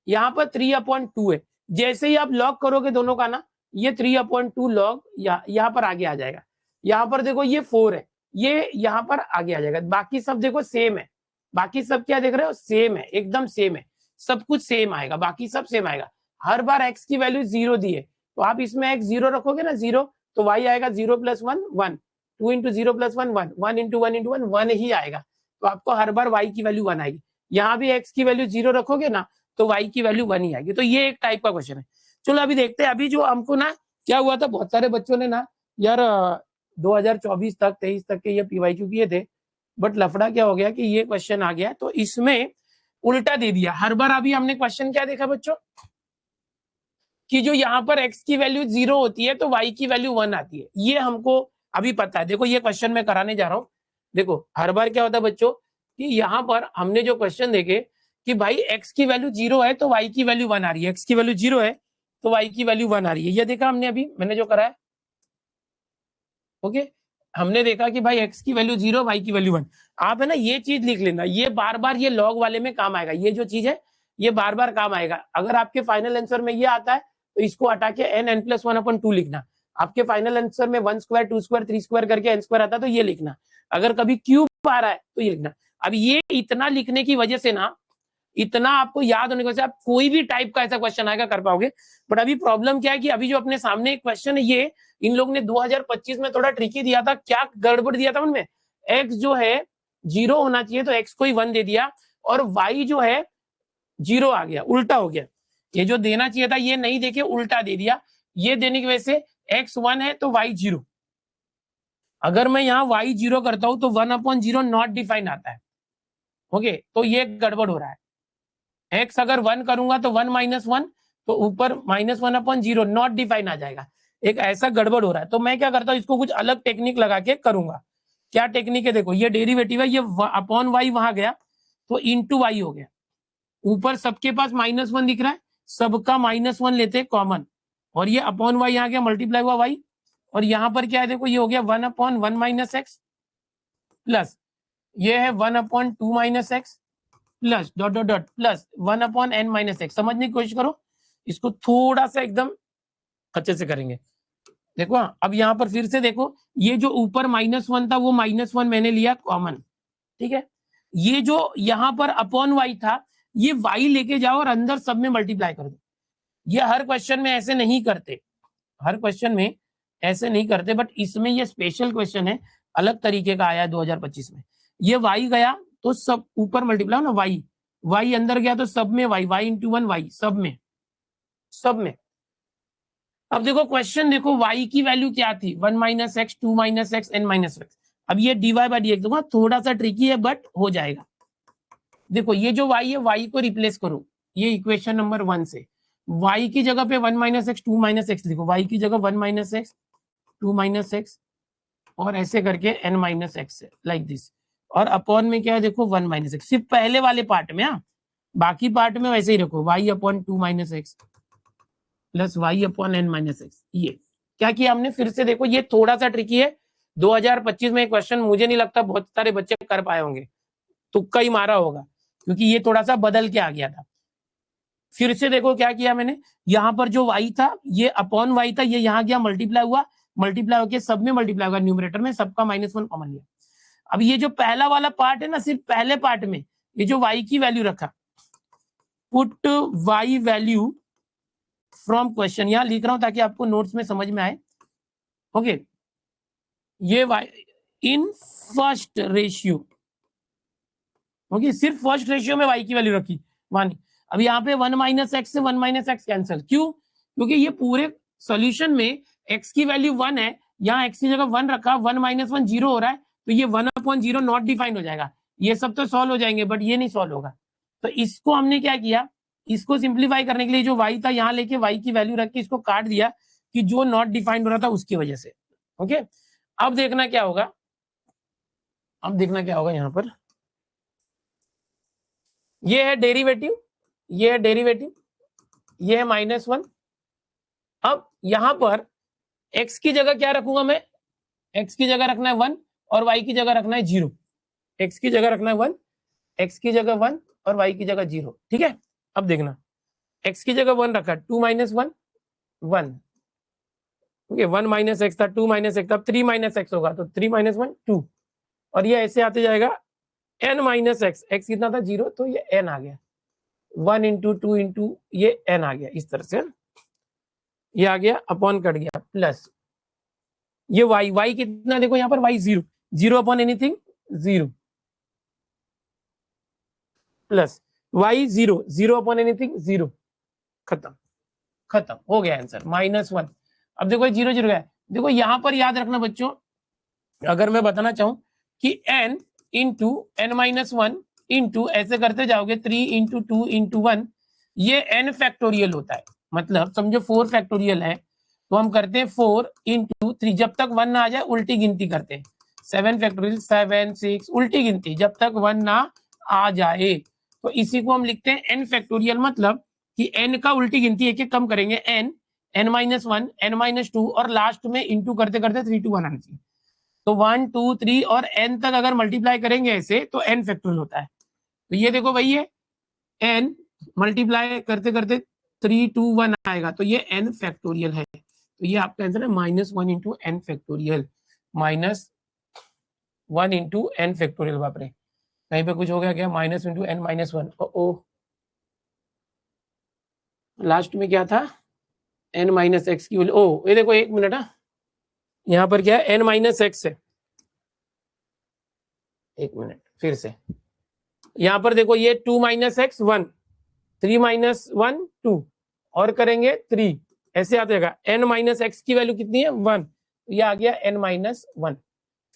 यहाँ पर 3/2 है, जैसे ही आप लॉग करोगे दोनों का ना, ये 3/2 लॉग यहाँ पर आगे आ जाएगा। यहाँ पर देखो ये 4 है, ये यहाँ पर आगे आ जाएगा। बाकी सब देखो सेम है, बाकी सब क्या देख रहे हो, सेम है, एकदम सेम है, सब कुछ सेम आएगा, बाकी सब सेम आएगा। हर बार x की वैल्यू 0 दी है, तो आप इसमें x 0 रखोगे ना, 0, तो y आएगा 0 plus 1 1, 2 into 0 plus 1 1, 1 into 1 into 1 1 ही आएगा। तो आपको हर बार y की वैल्यू 1 आएगी। यहाँ भी x की वैल्यू 0 रखोगे ना, तो y की वैल्यू 1 ही आएगी। तो ये एक टाइप का क्वेश्चन है। चलो अभी देखते हैं, अभी जो हमको ना क्या हुआ था, बहुत सारे बच्चों ने ना यार 2024 तक 23 तक के ये पीवाईक्यू किए थे, बट लफड़ा क्या हो गया कि ये क्वेश्चन आ गया तो इसमें उल्टा दे दिया। हर बार अभी हमने क्वेश्चन क्या देखा बच्चों, कि जो यहाँ पर x की वैल्यू 0 होती है तो y की वैल्यू 1 आती है, ये हमको अभी पता है। देखो ये क्वेश्चन मैं कराने जा रहा हूँ। देखो हर बार क्या होता है बच्चों, कि यहाँ पर हमने जो क्वेश्चन देखे कि भाई x की वैल्यू 0 है तो y की वैल्यू 1 आ रही है, x की वैल्यू 0 है तो y की वैल्यू 1 आ रही है, ये देखा हमने अभी, मैंने जो कराया। ओके, हमने देखा कि भाई x की वैल्यू 0 y की वैल्यू 1। आप है ना ये चीज लिख लेना, ये बार बार ये लॉग वाले में काम आएगा, ये जो चीज है ये बार बार काम आएगा। अगर आपके फाइनल आंसर में ये आता है तो इसको हटा के n प्लस 1/2 लिखना। आपके फाइनल आंसर में 1 स्क्वायर 2 स्क्वायर 3 स्क्वायर करके n स्क्वायर आता है तो ये लिखना। अगर कभी क्यूब आ रहा है तो ये लिखना। अब ये इतना लिखने की वजह से ना, इतना आपको याद होने की वजह से आप कोई भी टाइप का ऐसा क्वेश्चन आएगा कर पाओगे। बट अभी प्रॉब्लम क्या है कि अभी जो अपने सामने एक क्वेश्चन है, ये इन लोग ने 2025 में थोड़ा ट्रिकी दिया था। क्या गड़बड़ दिया था उनमें, x जो है 0 होना चाहिए तो x को ही 1 दे दिया, और y जो है 0 आ गया, उल्टा हो गया। ये जो देना चाहिए था ये नहीं देके उल्टा दे दिया, ये देने की वजह से x1 है तो y 0। अगर मैं यहाँ y 0 करता हूं तो 1/0 नॉट डिफाइन आता है। ओके, तो ये गड़बड़ हो रहा है। x अगर 1 करूंगा तो 1 - 1 तो ऊपर -1/0 नॉट डिफाइन आ जाएगा। एक ऐसा गड़बड़ हो रहा है, तो मैं क्या करता हूँ, इसको कुछ अलग टेक्निक लगा के करूंगा। क्या टेक्निक है, देखो ये डेरिवेटिव है, ये अपॉन वाई वहां गया तो इंटू वाई हो गया। ऊपर सबके पास -1 दिख रहा है, सबका -1 लेते कॉमन, और ये अपॉन वाई यहाँ गया, मल्टीप्लाई हुआ वाई, और यहाँ पर क्या है देखो, ये हो गया 1/1 - x प्लस ये है 1/2 - x plus dot dot dot plus 1/n - x। समझने की कोशिश करो, इसको थोड़ा सा एकदम अच्छे से करेंगे। देखो अब यहाँ पर फिर से देखो, ये जो ऊपर -1 था वो -1 मैंने लिया कॉमन, ठीक है। ये जो यहाँ पर अपॉन वाई था, ये वाई लेके जाओ और अंदर सब में मल्टीप्लाई कर दो। ये हर क्वेश्चन में ऐसे नहीं करते, हर क्वेश्चन में ऐसे नहीं करते, बट इसमें ये स्पेशल क्वेश्चन है, अलग तरीके का आया है 2025 में। ये वाई गया तो सब ऊपर मल्टीप्लाई ना, वाई वाई अंदर गया तो सब में वाई, वाई इंटू 1 वाई, सब में सब में। अब देखो क्वेश्चन देखो, y की वैल्यू क्या थी, 1 - x 2 - x n - x। अब ये dy बाई डी एक्स थोड़ा सा ट्रिकी है बट हो जाएगा। देखो ये जो y है, y को रिप्लेस करो, ये इक्वेशन नंबर 1 से y की जगह पे 1 - x 2 - x लिखो, y की जगह 1 - x 2 - x और ऐसे करके n - x लाइक दिस, और अपॉन में क्या है देखो 1 - x, सिर्फ पहले वाले पार्ट में, हाँ बाकी पार्ट में वैसे ही रखो, y/2 - x plus y/n - x। ये क्या किया हमने, फिर से देखो ये थोड़ा सा ट्रिकी है, 2025 में क्वेश्चन मुझे नहीं लगता बहुत सारे बच्चे कर पाए होंगे, तुक्का ही मारा होगा, क्योंकि ये थोड़ा सा बदल के आ गया था। फिर से देखो क्या किया मैंने, यहाँ पर जो y था ये अपॉन y था, ये यहाँ गया मल्टीप्लाई हुआ, मल्टीप्लाई होकर सब में मल्टीप्लाई हुआ, न्यूमरेटर में सबका -1 कॉमन लिया। अब ये जो पहला वाला पार्ट है ना, सिर्फ पहले पार्ट में ये जो y की वैल्यू रखा, put y value from question, यहां लिख रहा हूं ताकि आपको नोट्स में समझ में आए। ओके, ये y in first ratio, okay सिर्फ फर्स्ट रेशियो में y की वैल्यू रखी 1। अब यहाँ पे 1 - x से 1 - x कैंसिल, क्यों, क्योंकि ये पूरे सॉल्यूशन में x की वैल्यू 1 है, यहाँ x की जगह 1 रखा, 1 - 1 0 हो रहा है, तो ये 1/0 नॉट डिफाइन हो जाएगा। ये सब तो सॉल्व हो जाएंगे बट ये नहीं सॉल्व होगा, तो इसको हमने क्या किया, इसको सिंप्लीफाई करने के लिए जो y था यहाँ लेके y की वैल्यू रख के इसको काट दिया, कि जो नॉट डिफाइंड हो रहा था उसकी वजह से। ओके, अब देखना क्या होगा, अब देखना क्या होगा, यहाँ पर ये है डेरिवेटिव, ये है डेरिवेटिव, ये है -1। अब यहां पर x की जगह क्या रखूंगा मैं, x की जगह रखना है 1 और y की जगह रखना है 0। x की जगह रखना है 1, x की जगह 1 और y की जगह 0, ठीक है। अब देखना, x की जगह 1 रखा, 2 - 1 1, ओके 1 - x था, 2 - x था, 3 - x होगा तो 3 - 1 2, और ये ऐसे आते जाएगा n - x, x कितना था 0, तो ये n आ गया, 1 × 2 × ये n आ गया, इस तरह से ये आ गया, अपॉन कट गया, प्लस ये y कितना देखो यहाँ पर y 0, 0/एनीथिंग 0, प्लस y 0, 0/एनीथिंग 0, खत्म, खत्म हो गया आंसर -1। अब देखो 0 0 है, देखो यहाँ पर याद रखना बच्चों, अगर मैं बताना चाहूं कि n × n-1 इंटू ऐसे करते जाओगे 3 × 2 × 1, ये n फैक्टोरियल होता है, मतलब समझो 4 फैक्टोरियल है, तो हम करते हैं 4 × 3, जब तक 1 ना आ जाए उल्टी गिनती करते हैं, 7 फैक्टोरियल 7 6 उल्टी गिनती जब तक 1 ना आ जाए, तो इसी को हम लिखते हैं n फैक्टोरियल, मतलब कि n का उल्टी गिनती एक एक कम करेंगे, n n-1 n-2 और लास्ट में इंटू करते करते 3 to 1 आना चाहिए, तो 1 2 3 और n तक अगर मल्टीप्लाई करेंगे ऐसे तो n फैक्टोरियल होता है। तो ये देखो भाई ये n मल्टीप्लाई करते करते 3 2 1 आएगा, तो ये n फैक्टोरियल है, तो ये आपका आंसर है -1 × n फैक्टोरियल, -1 × n फैक्टोरियल। बाप रे, कहीं पे कुछ हो गया क्या, -1 × n-1, ओ लास्ट में क्या था, n - x की वैल्यू, ओ ये देखो एक मिनट, यहाँ पर क्या है n - x है, एक मिनट फिर से, यहाँ पर देखो ये 2 - x 1, 3 - 1 2, और करेंगे 3, ऐसे आ जाएगा। n माइनस एक्स की वैल्यू कितनी है 1, ये आ गया n माइनस 1,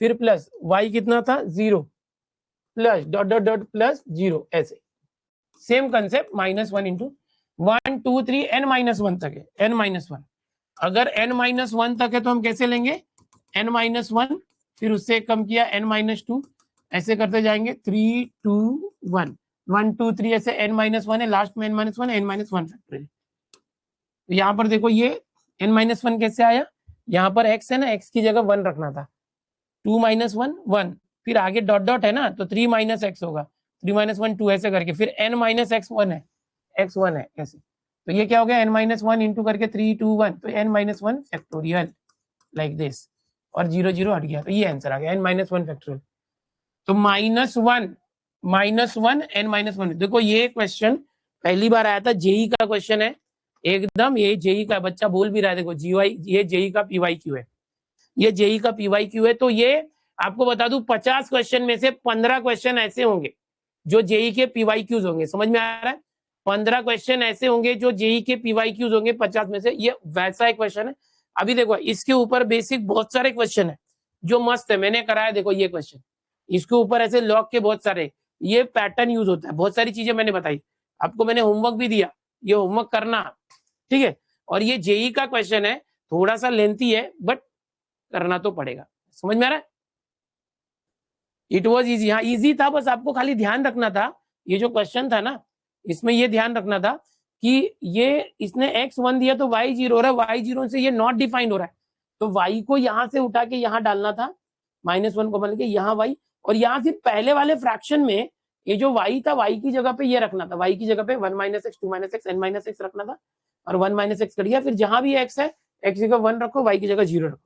फिर प्लस y कितना था 0, plus dot dot dot plus 0, ऐसे same concept -1 into 1 2 3 n minus 1 तक है, n माइनस 1। अगर n माइनस 1 तक है तो हम कैसे लेंगे n माइनस 1, फिर उससे कम किया n माइनस 2, ऐसे करते जाएंगे 3 2 1 1 2 3, ऐसे n माइनस 1 है, लास्ट में n minus 1 n minus 1 factorial. तो यहाँ पर देखो ये n माइनस 1 कैसे आया, यहाँ पर x है ना, x की जगह 1 रखना था, 2 माइनस 1 1, फिर आगे डॉट डॉट है ना, तो 3 माइनस एक्स होगा, 3 माइनस 1 2, ऐसे करके फिर n माइनस एक्स 1 है, x 1 है ऐसे। तो ये क्या हो गया n माइनस 1 इंटू करके 3 2 1, तो n minus 1 factorial like this, और 0 0 हट गया, तो ये आंसर आ गया n माइनस 1 फैक्टोरियल। तो -1 n माइनस 1। देखो ये क्वेश्चन पहली बार आया था, जेई का क्वेश्चन है एकदम, ये जेई का बच्चा बोल भी रहा है, देखो जीवाई, ये जेई का पीवाईक्यू है, ये जेई का पीवाईक्यू है। तो ये आपको बता दूं 50 क्वेश्चन में से 15 क्वेश्चन ऐसे होंगे जो जेई के पीवाईक्यूज होंगे, समझ में आ रहा है? 15 क्वेश्चन ऐसे होंगे जो जेई के पीवाईक्यूज होंगे 50 में से, ये वैसा एक क्वेश्चन है। अभी देखो इसके ऊपर बेसिक बहुत सारे क्वेश्चन है जो मस्त है, मैंने कराया, देखो ये क्वेश्चन, इसके ऊपर ऐसे लॉग के बहुत सारे, ये पैटर्न यूज होता है, बहुत सारी चीजें मैंने बताई आपको, मैंने होमवर्क भी दिया, ये होमवर्क करना, ठीक है। और ये जेई का क्वेश्चन है, थोड़ा सा लेंथी है बट करना तो पड़ेगा, समझ में आ रहा है? इट वॉज ईजी, हाँ ईजी था, बस आपको खाली ध्यान रखना था, ये जो क्वेश्चन था ना, इसमें ये ध्यान रखना था कि ये इसने x1 दिया तो y 0 हो रहा है, y 0 से ये नॉट डिफाइंड हो रहा है, तो y को यहाँ से उठा के यहाँ डालना था, -1 को मान के यहाँ y, और यहाँ से पहले वाले फ्रैक्शन में ये जो y था, y की जगह पे ये रखना था, y की जगह पे 1 minus x 2 minus x n minus x रखना था, और 1 माइनस एक्स कर दिया, फिर जहां भी x है x की जगह 1 रखो, y की जगह 0 रखो,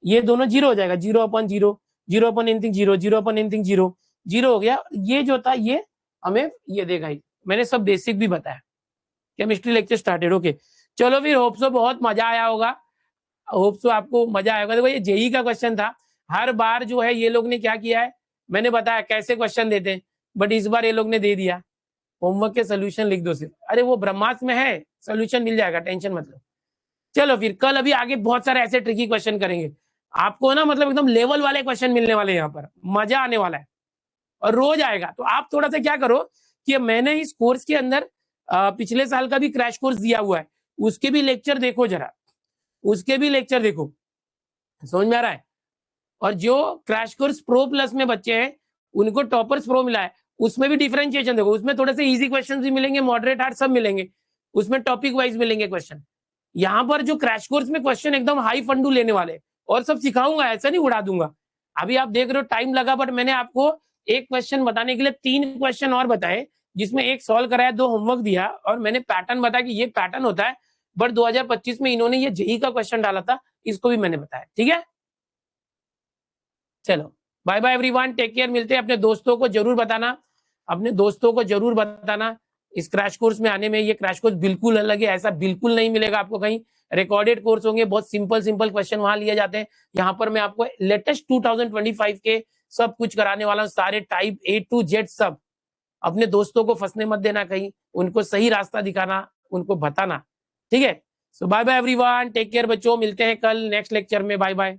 ये दोनों 0 हो जाएगा, 0 upon 0, 0 upon anything 0, 0 upon anything 0, 0 हो गया। ये जो था ये हमें ये देगा ही, मैंने सब बेसिक भी बताया। केमिस्ट्री लेक्चर स्टार्टेड, ओके चलो फिर, होप सो बहुत मजा आया होगा, होप सो आपको मजा आएगा। देखो ये जेई का क्वेश्चन था, हर बार जो है ये लोग ने क्या किया है, मैंने बताया कैसे क्वेश्चन देते हैं, बट इस बार ये लोग ने दे दिया, होमवर्क के सोल्यूशन लिख दो सिर्फ, अरे वो ब्रह्मास्त्र में है, सोल्यूशन मिल जाएगा, टेंशन मत लो। चलो फिर कल अभी आगे बहुत सारे ऐसे ट्रिकी क्वेश्चन करेंगे, आपको ना मतलब एकदम लेवल वाले क्वेश्चन मिलने वाले हैं, यहाँ पर मजा आने वाला है और रोज आएगा। तो आप थोड़ा सा क्या करो कि मैंने इस कोर्स के अंदर पिछले साल का भी क्रैश कोर्स दिया हुआ है, उसके भी लेक्चर देखो जरा, उसके भी लेक्चर देखो, समझ में आ रहा है? और जो क्रैश कोर्स प्रो प्लस में बच्चे हैं उनको टॉपर्स प्रो मिला है, उसमें भी डिफरेंशिएशन देखो, उसमें थोड़े से इजी क्वेश्चन भी मिलेंगे, मॉडरेट हार्ड सब मिलेंगे, उसमें टॉपिक वाइज मिलेंगे क्वेश्चन। यहाँ पर जो क्रैश कोर्स में क्वेश्चन एकदम हाई फंडू लेने वाले, और सब सिखाऊंगा, ऐसा नहीं उड़ा दूंगा। अभी आप देख रहे हो टाइम लगा, बट मैंने आपको एक क्वेश्चन बताने के लिए 3 क्वेश्चन और बताए, जिसमें एक सॉल्व कराया, 2 होमवर्क दिया, और मैंने पैटर्न बताया कि ये पैटर्न होता है, बट 2025 में इन्होंने ये जेई का क्वेश्चन डाला था, इसको भी मैंने बताया, ठीक है। चलो bye bye everyone, take care, मिलते हैं। अपने दोस्तों को जरूर बताना, अपने दोस्तों को जरूर बताना इस क्रैश कोर्स में आने में, ये क्रैश कोर्स बिल्कुल अलग है, ऐसा बिल्कुल नहीं मिलेगा आपको कहीं, रिकॉर्डेड कोर्स होंगे, बहुत सिंपल सिंपल क्वेश्चन वहां लिए जाते हैं, यहाँ पर मैं आपको लेटेस्ट 2025 के सब कुछ कराने वाला हूँ, सारे टाइप A to Z सब। अपने दोस्तों को फंसने मत देना कहीं, उनको सही रास्ता दिखाना, उनको बताना, ठीक है। So bye bye everyone, take care बच्चों, मिलते हैं कल नेक्स्ट लेक्चर में, बाय बाय।